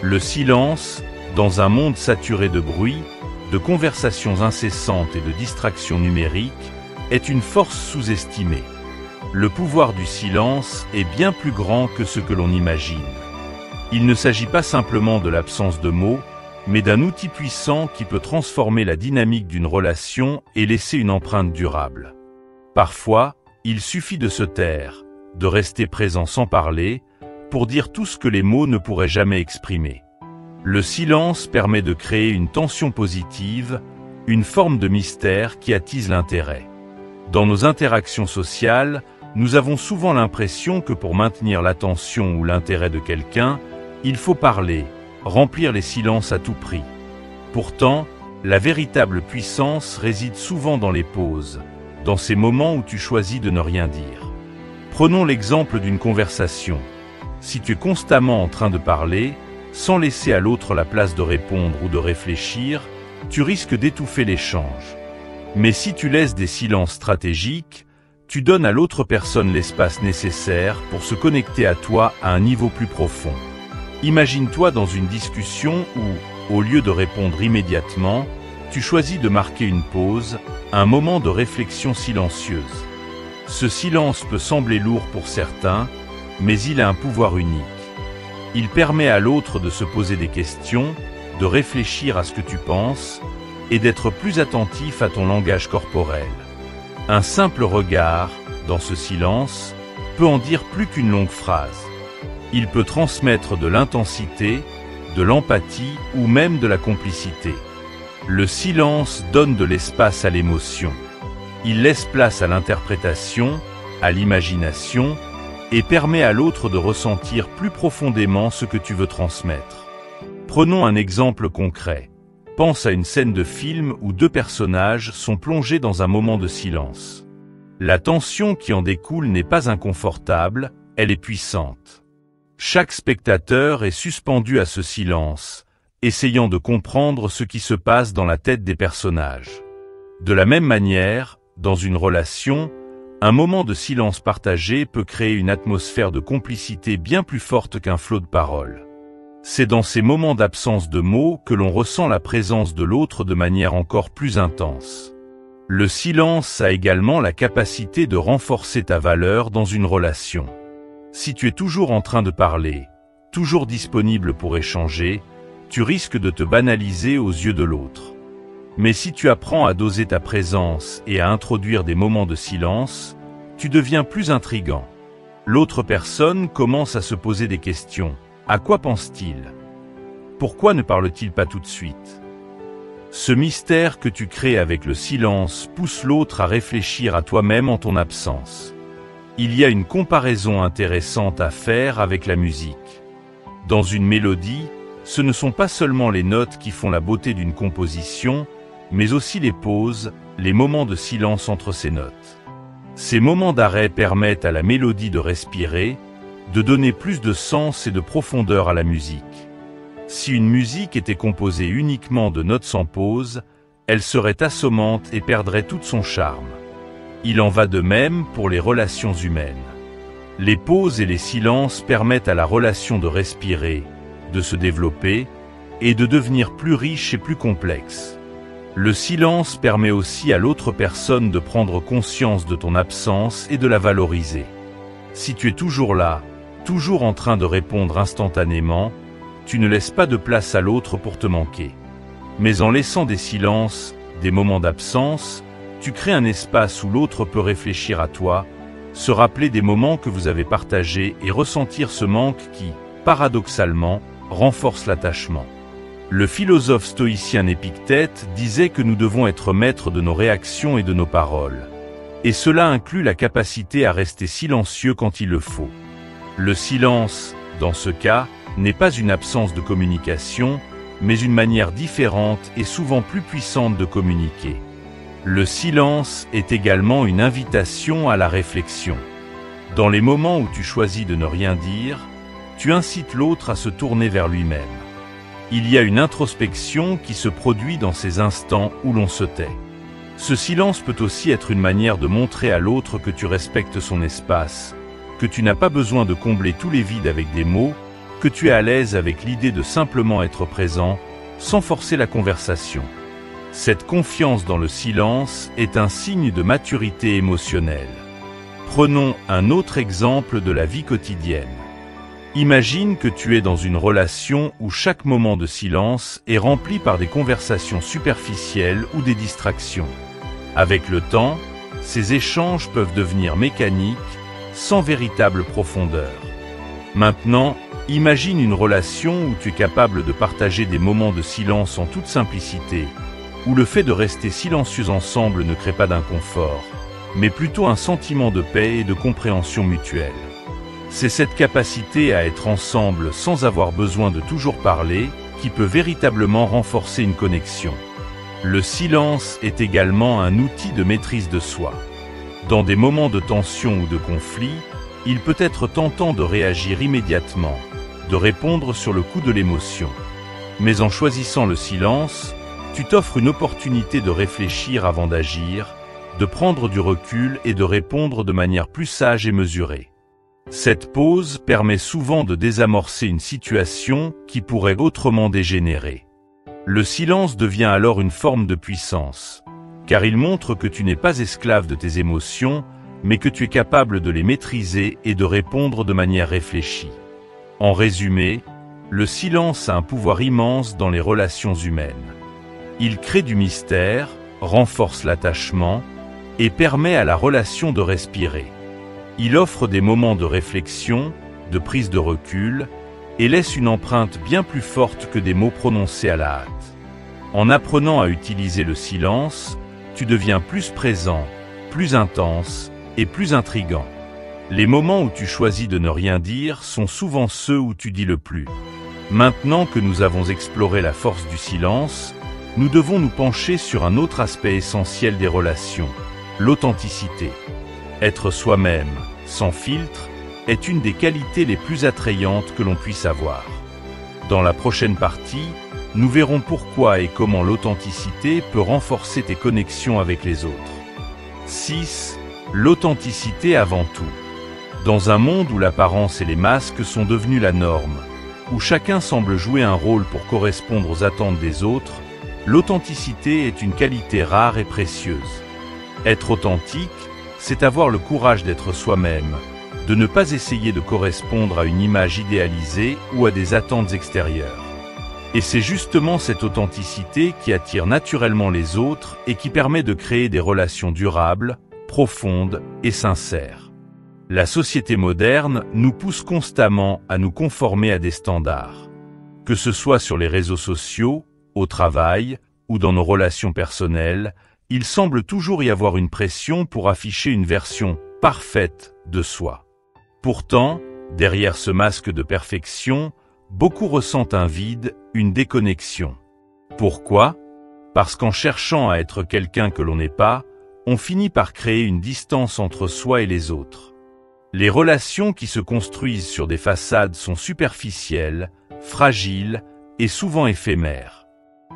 Le silence, dans un monde saturé de bruit, de conversations incessantes et de distractions numériques, est une force sous-estimée. Le pouvoir du silence est bien plus grand que ce que l'on imagine. Il ne s'agit pas simplement de l'absence de mots, mais d'un outil puissant qui peut transformer la dynamique d'une relation et laisser une empreinte durable. Parfois, il suffit de se taire, de rester présent sans parler, pour dire tout ce que les mots ne pourraient jamais exprimer. Le silence permet de créer une tension positive, une forme de mystère qui attise l'intérêt. Dans nos interactions sociales, nous avons souvent l'impression que pour maintenir l'attention ou l'intérêt de quelqu'un, il faut parler, remplir les silences à tout prix. Pourtant, la véritable puissance réside souvent dans les pauses, dans ces moments où tu choisis de ne rien dire. Prenons l'exemple d'une conversation. Si tu es constamment en train de parler, sans laisser à l'autre la place de répondre ou de réfléchir, tu risques d'étouffer l'échange. Mais si tu laisses des silences stratégiques, tu donnes à l'autre personne l'espace nécessaire pour se connecter à toi à un niveau plus profond. Imagine-toi dans une discussion où, au lieu de répondre immédiatement, tu choisis de marquer une pause, un moment de réflexion silencieuse. Ce silence peut sembler lourd pour certains, mais il a un pouvoir unique. Il permet à l'autre de se poser des questions, de réfléchir à ce que tu penses, et d'être plus attentif à ton langage corporel. Un simple regard, dans ce silence, peut en dire plus qu'une longue phrase. Il peut transmettre de l'intensité, de l'empathie ou même de la complicité. Le silence donne de l'espace à l'émotion. Il laisse place à l'interprétation, à l'imagination, et permet à l'autre de ressentir plus profondément ce que tu veux transmettre. Prenons un exemple concret. Pense à une scène de film où deux personnages sont plongés dans un moment de silence. La tension qui en découle n'est pas inconfortable, elle est puissante. Chaque spectateur est suspendu à ce silence, essayant de comprendre ce qui se passe dans la tête des personnages. De la même manière, dans une relation, un moment de silence partagé peut créer une atmosphère de complicité bien plus forte qu'un flot de paroles. C'est dans ces moments d'absence de mots que l'on ressent la présence de l'autre de manière encore plus intense. Le silence a également la capacité de renforcer ta valeur dans une relation. Si tu es toujours en train de parler, toujours disponible pour échanger, tu risques de te banaliser aux yeux de l'autre. Mais si tu apprends à doser ta présence et à introduire des moments de silence, tu deviens plus intriguant. L'autre personne commence à se poser des questions. À quoi pense-t-il? Pourquoi ne parle-t-il pas tout de suite? Ce mystère que tu crées avec le silence pousse l'autre à réfléchir à toi-même en ton absence. Il y a une comparaison intéressante à faire avec la musique. Dans une mélodie, ce ne sont pas seulement les notes qui font la beauté d'une composition, mais aussi les pauses, les moments de silence entre ces notes. Ces moments d'arrêt permettent à la mélodie de respirer, de donner plus de sens et de profondeur à la musique. Si une musique était composée uniquement de notes sans pause, elle serait assommante et perdrait tout son charme. Il en va de même pour les relations humaines. Les pauses et les silences permettent à la relation de respirer, de se développer et de devenir plus riche et plus complexe. Le silence permet aussi à l'autre personne de prendre conscience de ton absence et de la valoriser. Si tu es toujours là, toujours en train de répondre instantanément, tu ne laisses pas de place à l'autre pour te manquer. Mais en laissant des silences, des moments d'absence, tu crées un espace où l'autre peut réfléchir à toi, se rappeler des moments que vous avez partagés et ressentir ce manque qui, paradoxalement, renforce l'attachement. Le philosophe stoïcien Épictète disait que nous devons être maîtres de nos réactions et de nos paroles. Et cela inclut la capacité à rester silencieux quand il le faut. Le silence, dans ce cas, n'est pas une absence de communication, mais une manière différente et souvent plus puissante de communiquer. Le silence est également une invitation à la réflexion. Dans les moments où tu choisis de ne rien dire, tu incites l'autre à se tourner vers lui-même. Il y a une introspection qui se produit dans ces instants où l'on se tait. Ce silence peut aussi être une manière de montrer à l'autre que tu respectes son espace, que tu n'as pas besoin de combler tous les vides avec des mots, que tu es à l'aise avec l'idée de simplement être présent, sans forcer la conversation. Cette confiance dans le silence est un signe de maturité émotionnelle. Prenons un autre exemple de la vie quotidienne. Imagine que tu es dans une relation où chaque moment de silence est rempli par des conversations superficielles ou des distractions. Avec le temps, ces échanges peuvent devenir mécaniques, sans véritable profondeur. Maintenant, imagine une relation où tu es capable de partager des moments de silence en toute simplicité, où le fait de rester silencieux ensemble ne crée pas d'inconfort, mais plutôt un sentiment de paix et de compréhension mutuelle. C'est cette capacité à être ensemble sans avoir besoin de toujours parler qui peut véritablement renforcer une connexion. Le silence est également un outil de maîtrise de soi. Dans des moments de tension ou de conflit, il peut être tentant de réagir immédiatement, de répondre sur le coup de l'émotion. Mais en choisissant le silence, tu t'offres une opportunité de réfléchir avant d'agir, de prendre du recul et de répondre de manière plus sage et mesurée. Cette pause permet souvent de désamorcer une situation qui pourrait autrement dégénérer. Le silence devient alors une forme de puissance, car il montre que tu n'es pas esclave de tes émotions, mais que tu es capable de les maîtriser et de répondre de manière réfléchie. En résumé, le silence a un pouvoir immense dans les relations humaines. Il crée du mystère, renforce l'attachement et permet à la relation de respirer. Il offre des moments de réflexion, de prise de recul et laisse une empreinte bien plus forte que des mots prononcés à la hâte. En apprenant à utiliser le silence, tu deviens plus présent, plus intense et plus intriguant. Les moments où tu choisis de ne rien dire sont souvent ceux où tu dis le plus. Maintenant que nous avons exploré la force du silence, nous devons nous pencher sur un autre aspect essentiel des relations, l'authenticité. Être soi-même, sans filtre, est une des qualités les plus attrayantes que l'on puisse avoir. Dans la prochaine partie, nous verrons pourquoi et comment l'authenticité peut renforcer tes connexions avec les autres. 6. L'authenticité avant tout. Dans un monde où l'apparence et les masques sont devenus la norme, où chacun semble jouer un rôle pour correspondre aux attentes des autres, l'authenticité est une qualité rare et précieuse. Être authentique, c'est avoir le courage d'être soi-même, de ne pas essayer de correspondre à une image idéalisée ou à des attentes extérieures. Et c'est justement cette authenticité qui attire naturellement les autres et qui permet de créer des relations durables, profondes et sincères. La société moderne nous pousse constamment à nous conformer à des standards. Que ce soit sur les réseaux sociaux, au travail ou dans nos relations personnelles, il semble toujours y avoir une pression pour afficher une version parfaite de soi. Pourtant, derrière ce masque de perfection, beaucoup ressentent un vide, une déconnexion. Pourquoi ? Parce qu'en cherchant à être quelqu'un que l'on n'est pas, on finit par créer une distance entre soi et les autres. Les relations qui se construisent sur des façades sont superficielles, fragiles et souvent éphémères.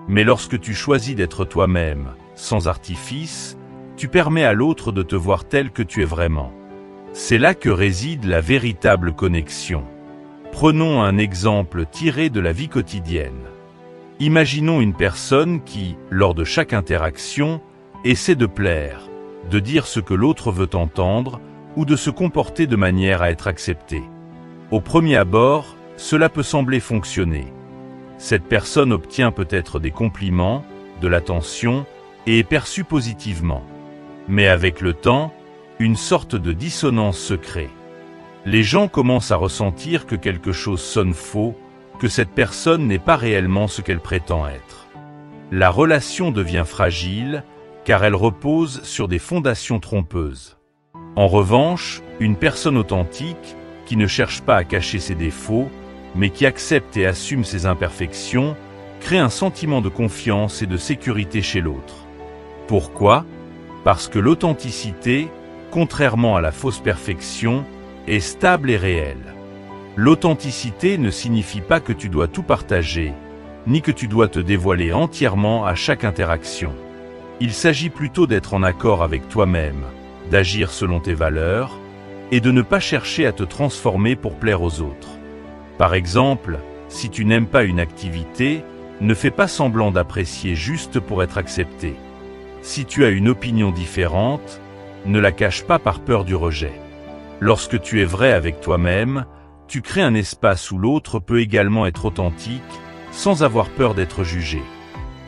Mais lorsque tu choisis d'être toi-même, sans artifice, tu permets à l'autre de te voir tel que tu es vraiment. C'est là que réside la véritable connexion. Prenons un exemple tiré de la vie quotidienne. Imaginons une personne qui, lors de chaque interaction, essaie de plaire, de dire ce que l'autre veut entendre ou de se comporter de manière à être accepté. Au premier abord, cela peut sembler fonctionner. Cette personne obtient peut-être des compliments, de l'attention et est perçue positivement. Mais avec le temps, une sorte de dissonance se crée. Les gens commencent à ressentir que quelque chose sonne faux, que cette personne n'est pas réellement ce qu'elle prétend être. La relation devient fragile, car elle repose sur des fondations trompeuses. En revanche, une personne authentique, qui ne cherche pas à cacher ses défauts, mais qui accepte et assume ses imperfections, crée un sentiment de confiance et de sécurité chez l'autre. Pourquoi ? Parce que l'authenticité, contrairement à la fausse perfection, est stable et réelle. L'authenticité ne signifie pas que tu dois tout partager, ni que tu dois te dévoiler entièrement à chaque interaction. Il s'agit plutôt d'être en accord avec toi-même, d'agir selon tes valeurs, et de ne pas chercher à te transformer pour plaire aux autres. Par exemple, si tu n'aimes pas une activité, ne fais pas semblant d'apprécier juste pour être accepté. Si tu as une opinion différente, ne la cache pas par peur du rejet. Lorsque tu es vrai avec toi-même, tu crées un espace où l'autre peut également être authentique, sans avoir peur d'être jugé.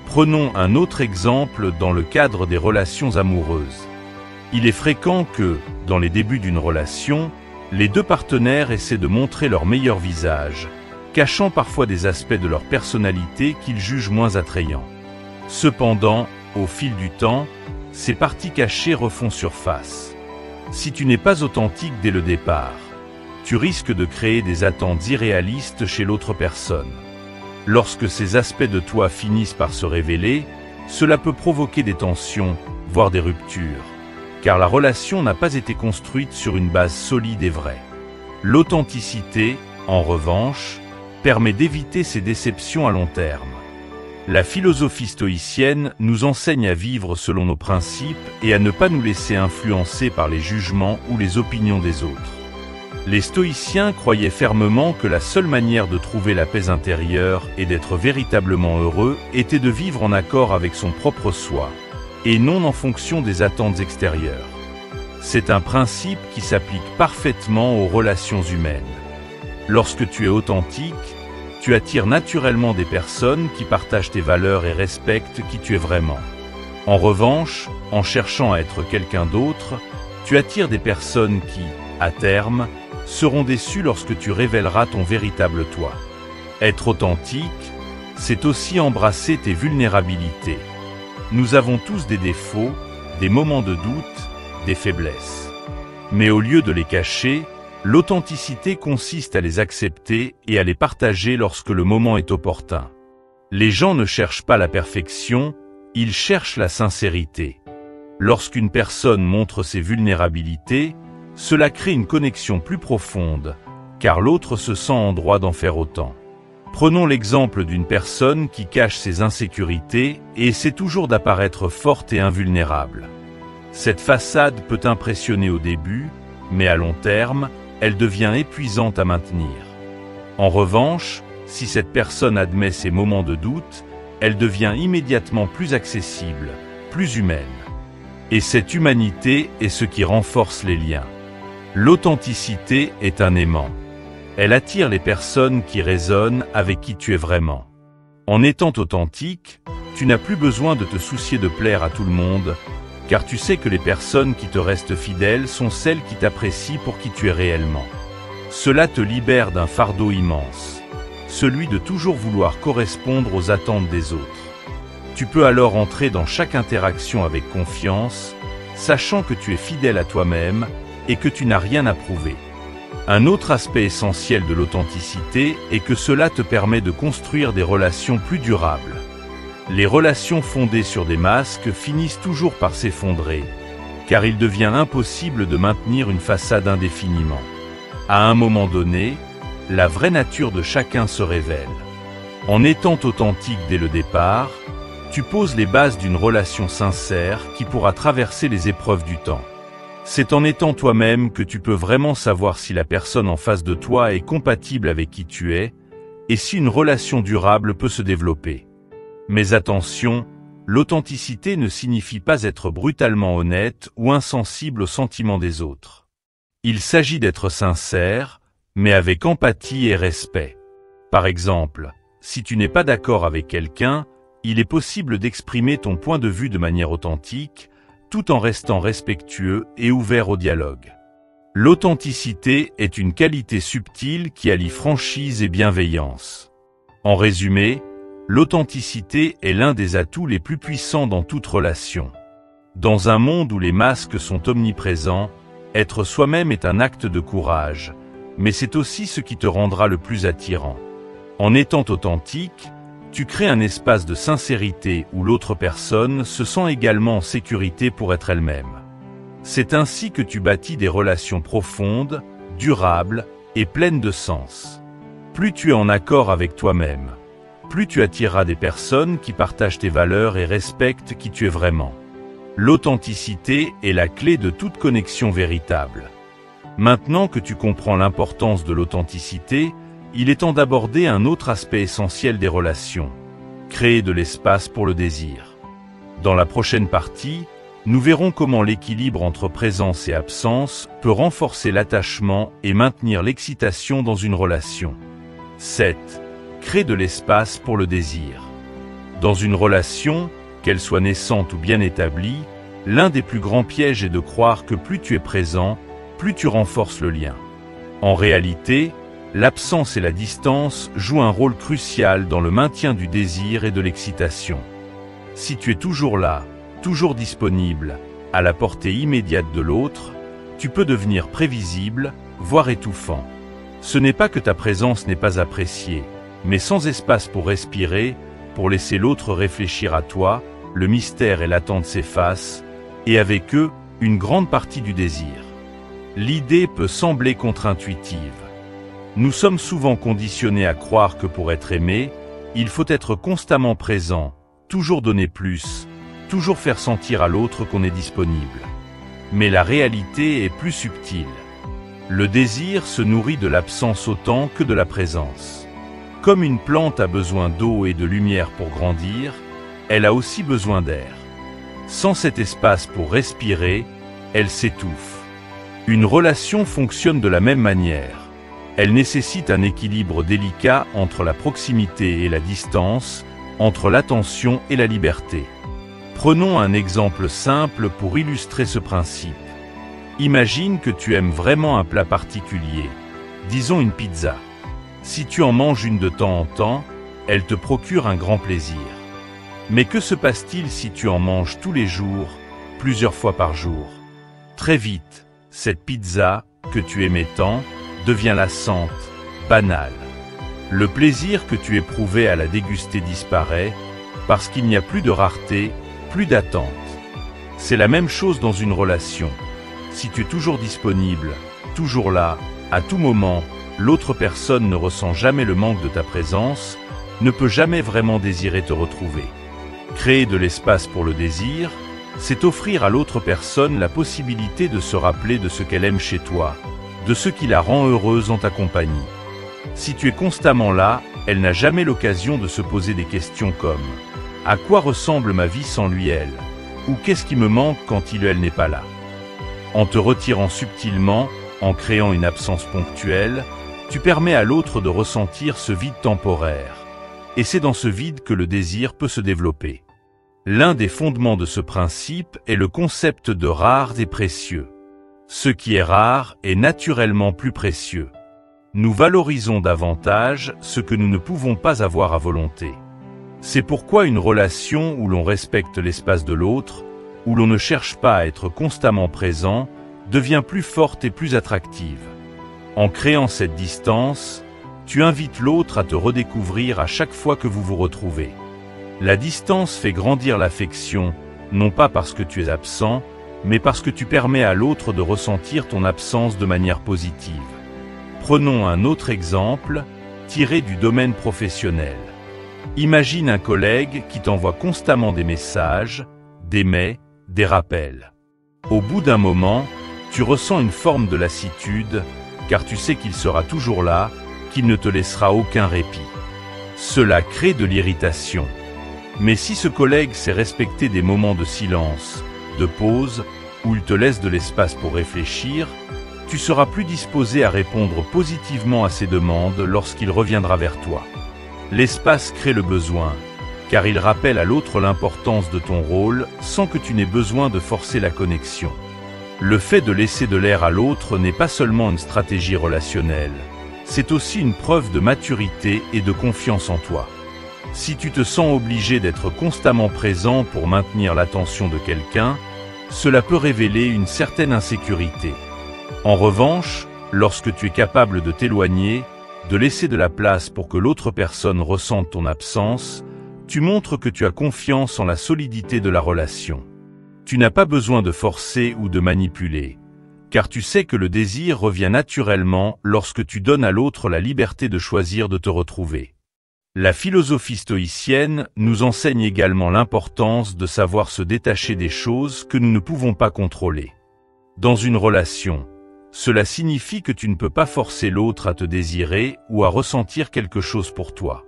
Prenons un autre exemple dans le cadre des relations amoureuses. Il est fréquent que, dans les débuts d'une relation, les deux partenaires essaient de montrer leur meilleur visage, cachant parfois des aspects de leur personnalité qu'ils jugent moins attrayants. Cependant, au fil du temps, ces parties cachées refont surface. Si tu n'es pas authentique dès le départ, tu risques de créer des attentes irréalistes chez l'autre personne. Lorsque ces aspects de toi finissent par se révéler, cela peut provoquer des tensions, voire des ruptures, car la relation n'a pas été construite sur une base solide et vraie. L'authenticité, en revanche, permet d'éviter ces déceptions à long terme. La philosophie stoïcienne nous enseigne à vivre selon nos principes et à ne pas nous laisser influencer par les jugements ou les opinions des autres. Les stoïciens croyaient fermement que la seule manière de trouver la paix intérieure et d'être véritablement heureux était de vivre en accord avec son propre soi, et non en fonction des attentes extérieures. C'est un principe qui s'applique parfaitement aux relations humaines. Lorsque tu es authentique, tu attires naturellement des personnes qui partagent tes valeurs et respectent qui tu es vraiment. En revanche, en cherchant à être quelqu'un d'autre, tu attires des personnes qui, à terme, seront déçues lorsque tu révéleras ton véritable toi. Être authentique, c'est aussi embrasser tes vulnérabilités. Nous avons tous des défauts, des moments de doute, des faiblesses. Mais au lieu de les cacher, l'authenticité consiste à les accepter et à les partager lorsque le moment est opportun. Les gens ne cherchent pas la perfection, ils cherchent la sincérité. Lorsqu'une personne montre ses vulnérabilités, cela crée une connexion plus profonde, car l'autre se sent en droit d'en faire autant. Prenons l'exemple d'une personne qui cache ses insécurités et essaie toujours d'apparaître forte et invulnérable. Cette façade peut impressionner au début, mais à long terme, elle devient épuisante à maintenir. En revanche, si cette personne admet ses moments de doute, elle devient immédiatement plus accessible, plus humaine. Et cette humanité est ce qui renforce les liens. L'authenticité est un aimant. Elle attire les personnes qui résonnent avec qui tu es vraiment. En étant authentique, tu n'as plus besoin de te soucier de plaire à tout le monde, car tu sais que les personnes qui te restent fidèles sont celles qui t'apprécient pour qui tu es réellement. Cela te libère d'un fardeau immense, celui de toujours vouloir correspondre aux attentes des autres. Tu peux alors entrer dans chaque interaction avec confiance, sachant que tu es fidèle à toi-même et que tu n'as rien à prouver. Un autre aspect essentiel de l'authenticité est que cela te permet de construire des relations plus durables. Les relations fondées sur des masques finissent toujours par s'effondrer, car il devient impossible de maintenir une façade indéfiniment. À un moment donné, la vraie nature de chacun se révèle. En étant authentique dès le départ, tu poses les bases d'une relation sincère qui pourra traverser les épreuves du temps. C'est en étant toi-même que tu peux vraiment savoir si la personne en face de toi est compatible avec qui tu es, et si une relation durable peut se développer. Mais attention, l'authenticité ne signifie pas être brutalement honnête ou insensible aux sentiments des autres. Il s'agit d'être sincère, mais avec empathie et respect. Par exemple, si tu n'es pas d'accord avec quelqu'un, il est possible d'exprimer ton point de vue de manière authentique, tout en restant respectueux et ouvert au dialogue. L'authenticité est une qualité subtile qui allie franchise et bienveillance. En résumé, l'authenticité est l'un des atouts les plus puissants dans toute relation. Dans un monde où les masques sont omniprésents, être soi-même est un acte de courage, mais c'est aussi ce qui te rendra le plus attirant. En étant authentique, tu crées un espace de sincérité où l'autre personne se sent également en sécurité pour être elle-même. C'est ainsi que tu bâtis des relations profondes, durables et pleines de sens. Plus tu es en accord avec toi-même, plus tu attireras des personnes qui partagent tes valeurs et respectent qui tu es vraiment. L'authenticité est la clé de toute connexion véritable. Maintenant que tu comprends l'importance de l'authenticité, il est temps d'aborder un autre aspect essentiel des relations, créer de l'espace pour le désir. Dans la prochaine partie, nous verrons comment l'équilibre entre présence et absence peut renforcer l'attachement et maintenir l'excitation dans une relation. 7. Crée de l'espace pour le désir. Dans une relation, qu'elle soit naissante ou bien établie, l'un des plus grands pièges est de croire que plus tu es présent, plus tu renforces le lien. En réalité, l'absence et la distance jouent un rôle crucial dans le maintien du désir et de l'excitation. Si tu es toujours là, toujours disponible, à la portée immédiate de l'autre, tu peux devenir prévisible, voire étouffant. Ce n'est pas que ta présence n'est pas appréciée, mais sans espace pour respirer, pour laisser l'autre réfléchir à toi, le mystère et l'attente s'effacent, et avec eux, une grande partie du désir. L'idée peut sembler contre-intuitive. Nous sommes souvent conditionnés à croire que pour être aimé, il faut être constamment présent, toujours donner plus, toujours faire sentir à l'autre qu'on est disponible. Mais la réalité est plus subtile. Le désir se nourrit de l'absence autant que de la présence. Comme une plante a besoin d'eau et de lumière pour grandir, elle a aussi besoin d'air. Sans cet espace pour respirer, elle s'étouffe. Une relation fonctionne de la même manière. Elle nécessite un équilibre délicat entre la proximité et la distance, entre l'attention et la liberté. Prenons un exemple simple pour illustrer ce principe. Imagine que tu aimes vraiment un plat particulier, disons une pizza. Si tu en manges une de temps en temps, elle te procure un grand plaisir. Mais que se passe-t-il si tu en manges tous les jours, plusieurs fois par jour? Très vite, cette pizza, que tu aimais tant, devient lassante, banale. Le plaisir que tu éprouvais à la déguster disparaît, parce qu'il n'y a plus de rareté, plus d'attente. C'est la même chose dans une relation. Si tu es toujours disponible, toujours là, à tout moment, l'autre personne ne ressent jamais le manque de ta présence, ne peut jamais vraiment désirer te retrouver. Créer de l'espace pour le désir, c'est offrir à l'autre personne la possibilité de se rappeler de ce qu'elle aime chez toi, de ce qui la rend heureuse en ta compagnie. Si tu es constamment là, elle n'a jamais l'occasion de se poser des questions comme « À quoi ressemble ma vie sans lui, elle ?» ou « Qu'est-ce qui me manque quand il ou elle n'est pas là ?» En te retirant subtilement, en créant une absence ponctuelle, tu permets à l'autre de ressentir ce vide temporaire. Et c'est dans ce vide que le désir peut se développer. L'un des fondements de ce principe est le concept de rare et précieux. Ce qui est rare est naturellement plus précieux. Nous valorisons davantage ce que nous ne pouvons pas avoir à volonté. C'est pourquoi une relation où l'on respecte l'espace de l'autre, où l'on ne cherche pas à être constamment présent, devient plus forte et plus attractive. En créant cette distance, tu invites l'autre à te redécouvrir à chaque fois que vous vous retrouvez. La distance fait grandir l'affection, non pas parce que tu es absent, mais parce que tu permets à l'autre de ressentir ton absence de manière positive. Prenons un autre exemple, tiré du domaine professionnel. Imagine un collègue qui t'envoie constamment des messages, des mails, des rappels. Au bout d'un moment, tu ressens une forme de lassitude, car tu sais qu'il sera toujours là, qu'il ne te laissera aucun répit. Cela crée de l'irritation. Mais si ce collègue sait respecter des moments de silence, de pause, où il te laisse de l'espace pour réfléchir, tu seras plus disposé à répondre positivement à ses demandes lorsqu'il reviendra vers toi. L'espace crée le besoin, car il rappelle à l'autre l'importance de ton rôle sans que tu n'aies besoin de forcer la connexion. Le fait de laisser de l'air à l'autre n'est pas seulement une stratégie relationnelle, c'est aussi une preuve de maturité et de confiance en toi. Si tu te sens obligé d'être constamment présent pour maintenir l'attention de quelqu'un, cela peut révéler une certaine insécurité. En revanche, lorsque tu es capable de t'éloigner, de laisser de la place pour que l'autre personne ressente ton absence, tu montres que tu as confiance en la solidité de la relation. Tu n'as pas besoin de forcer ou de manipuler, car tu sais que le désir revient naturellement lorsque tu donnes à l'autre la liberté de choisir de te retrouver. La philosophie stoïcienne nous enseigne également l'importance de savoir se détacher des choses que nous ne pouvons pas contrôler. Dans une relation, cela signifie que tu ne peux pas forcer l'autre à te désirer ou à ressentir quelque chose pour toi.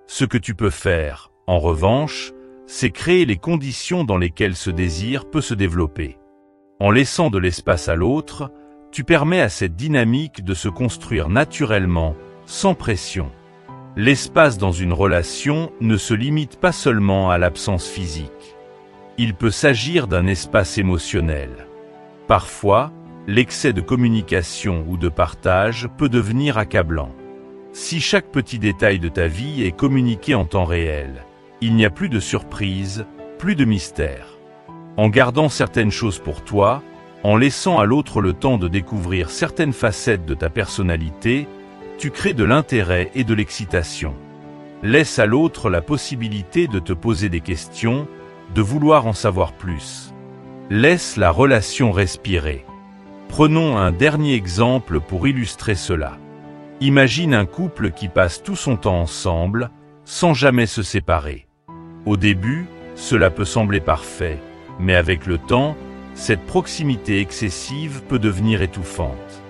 Ce que tu peux faire, en revanche, c'est créer les conditions dans lesquelles ce désir peut se développer. En laissant de l'espace à l'autre, tu permets à cette dynamique de se construire naturellement, sans pression. L'espace dans une relation ne se limite pas seulement à l'absence physique. Il peut s'agir d'un espace émotionnel. Parfois, l'excès de communication ou de partage peut devenir accablant. Si chaque petit détail de ta vie est communiqué en temps réel, il n'y a plus de surprise, plus de mystère. En gardant certaines choses pour toi, en laissant à l'autre le temps de découvrir certaines facettes de ta personnalité, tu crées de l'intérêt et de l'excitation. Laisse à l'autre la possibilité de te poser des questions, de vouloir en savoir plus. Laisse la relation respirer. Prenons un dernier exemple pour illustrer cela. Imagine un couple qui passe tout son temps ensemble, sans jamais se séparer. Au début, cela peut sembler parfait, mais avec le temps, cette proximité excessive peut devenir étouffante.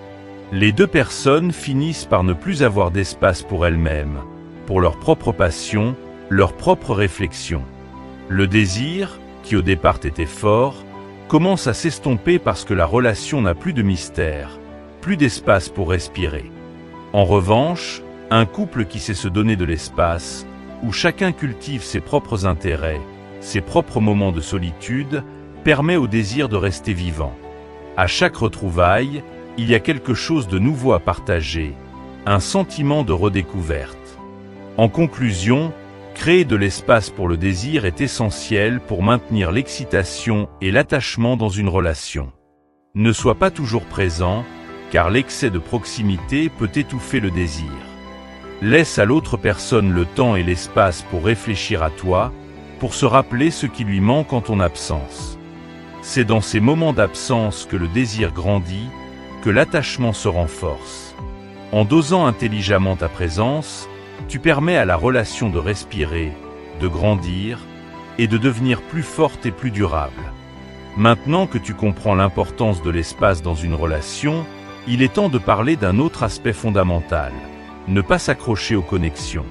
Les deux personnes finissent par ne plus avoir d'espace pour elles-mêmes, pour leurs propres passions, leurs propres réflexions. Le désir, qui au départ était fort, commence à s'estomper parce que la relation n'a plus de mystère, plus d'espace pour respirer. En revanche, un couple qui sait se donner de l'espace, où chacun cultive ses propres intérêts, ses propres moments de solitude, permet au désir de rester vivant. À chaque retrouvaille, il y a quelque chose de nouveau à partager, un sentiment de redécouverte. En conclusion, créer de l'espace pour le désir est essentiel pour maintenir l'excitation et l'attachement dans une relation. Ne sois pas toujours présent, car l'excès de proximité peut étouffer le désir. Laisse à l'autre personne le temps et l'espace pour réfléchir à toi, pour se rappeler ce qui lui manque en ton absence. C'est dans ces moments d'absence que le désir grandit, que l'attachement se renforce. En dosant intelligemment ta présence, tu permets à la relation de respirer, de grandir et de devenir plus forte et plus durable. Maintenant que tu comprends l'importance de l'espace dans une relation, il est temps de parler d'un autre aspect fondamental, ne pas s'accrocher aux connexions.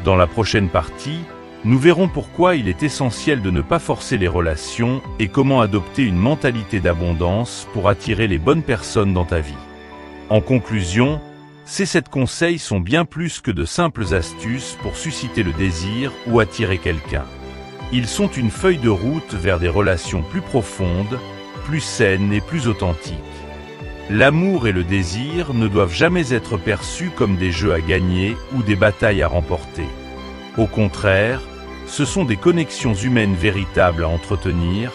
Dans la prochaine partie, nous verrons pourquoi il est essentiel de ne pas forcer les relations et comment adopter une mentalité d'abondance pour attirer les bonnes personnes dans ta vie. En conclusion, ces 7 conseils sont bien plus que de simples astuces pour susciter le désir ou attirer quelqu'un. Ils sont une feuille de route vers des relations plus profondes, plus saines et plus authentiques. L'amour et le désir ne doivent jamais être perçus comme des jeux à gagner ou des batailles à remporter. Au contraire, ce sont des connexions humaines véritables à entretenir,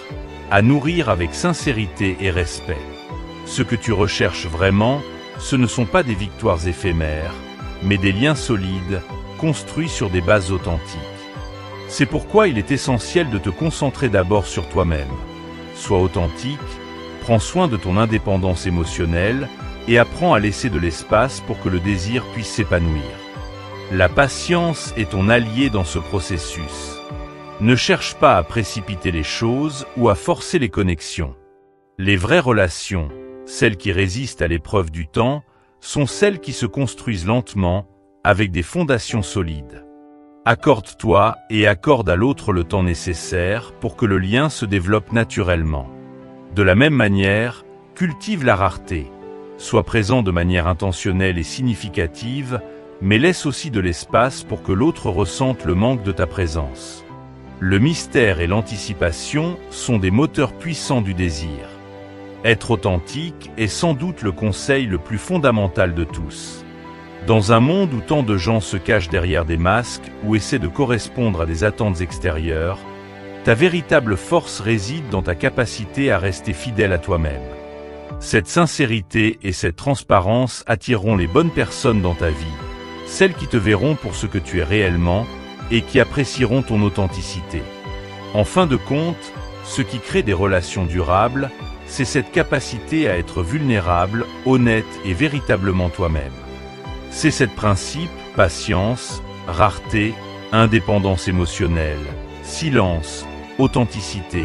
à nourrir avec sincérité et respect. Ce que tu recherches vraiment, ce ne sont pas des victoires éphémères, mais des liens solides, construits sur des bases authentiques. C'est pourquoi il est essentiel de te concentrer d'abord sur toi-même. Sois authentique, prends soin de ton indépendance émotionnelle et apprends à laisser de l'espace pour que le désir puisse s'épanouir. La patience est ton allié dans ce processus. Ne cherche pas à précipiter les choses ou à forcer les connexions. Les vraies relations, celles qui résistent à l'épreuve du temps, sont celles qui se construisent lentement, avec des fondations solides. Accorde-toi et accorde à l'autre le temps nécessaire pour que le lien se développe naturellement. De la même manière, cultive la rareté. Sois présent de manière intentionnelle et significative, mais laisse aussi de l'espace pour que l'autre ressente le manque de ta présence. Le mystère et l'anticipation sont des moteurs puissants du désir. Être authentique est sans doute le conseil le plus fondamental de tous. Dans un monde où tant de gens se cachent derrière des masques ou essaient de correspondre à des attentes extérieures, ta véritable force réside dans ta capacité à rester fidèle à toi-même. Cette sincérité et cette transparence attireront les bonnes personnes dans ta vie, celles qui te verront pour ce que tu es réellement et qui apprécieront ton authenticité. En fin de compte, ce qui crée des relations durables, c'est cette capacité à être vulnérable, honnête et véritablement toi-même. C'est cette principe, patience, rareté, indépendance émotionnelle, silence, authenticité,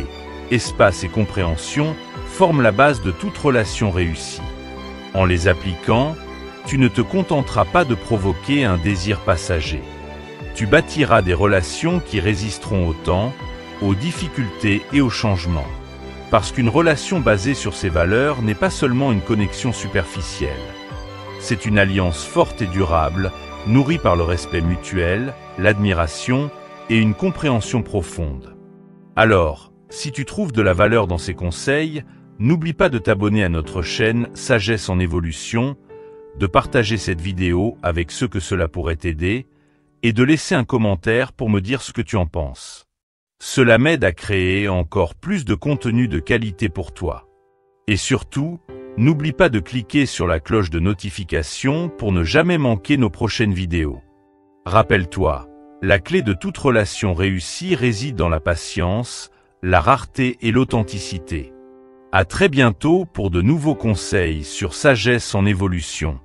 espace et compréhension forment la base de toute relation réussie. En les appliquant, tu ne te contenteras pas de provoquer un désir passager. Tu bâtiras des relations qui résisteront au temps, aux difficultés et aux changements. Parce qu'une relation basée sur ces valeurs n'est pas seulement une connexion superficielle. C'est une alliance forte et durable, nourrie par le respect mutuel, l'admiration et une compréhension profonde. Alors, si tu trouves de la valeur dans ces conseils, n'oublie pas de t'abonner à notre chaîne Sagesse en évolution, de partager cette vidéo avec ceux que cela pourrait aider, et de laisser un commentaire pour me dire ce que tu en penses. Cela m'aide à créer encore plus de contenu de qualité pour toi. Et surtout, n'oublie pas de cliquer sur la cloche de notification pour ne jamais manquer nos prochaines vidéos. Rappelle-toi, la clé de toute relation réussie réside dans la patience, la rareté et l'authenticité. À très bientôt pour de nouveaux conseils sur Sagesse en évolution.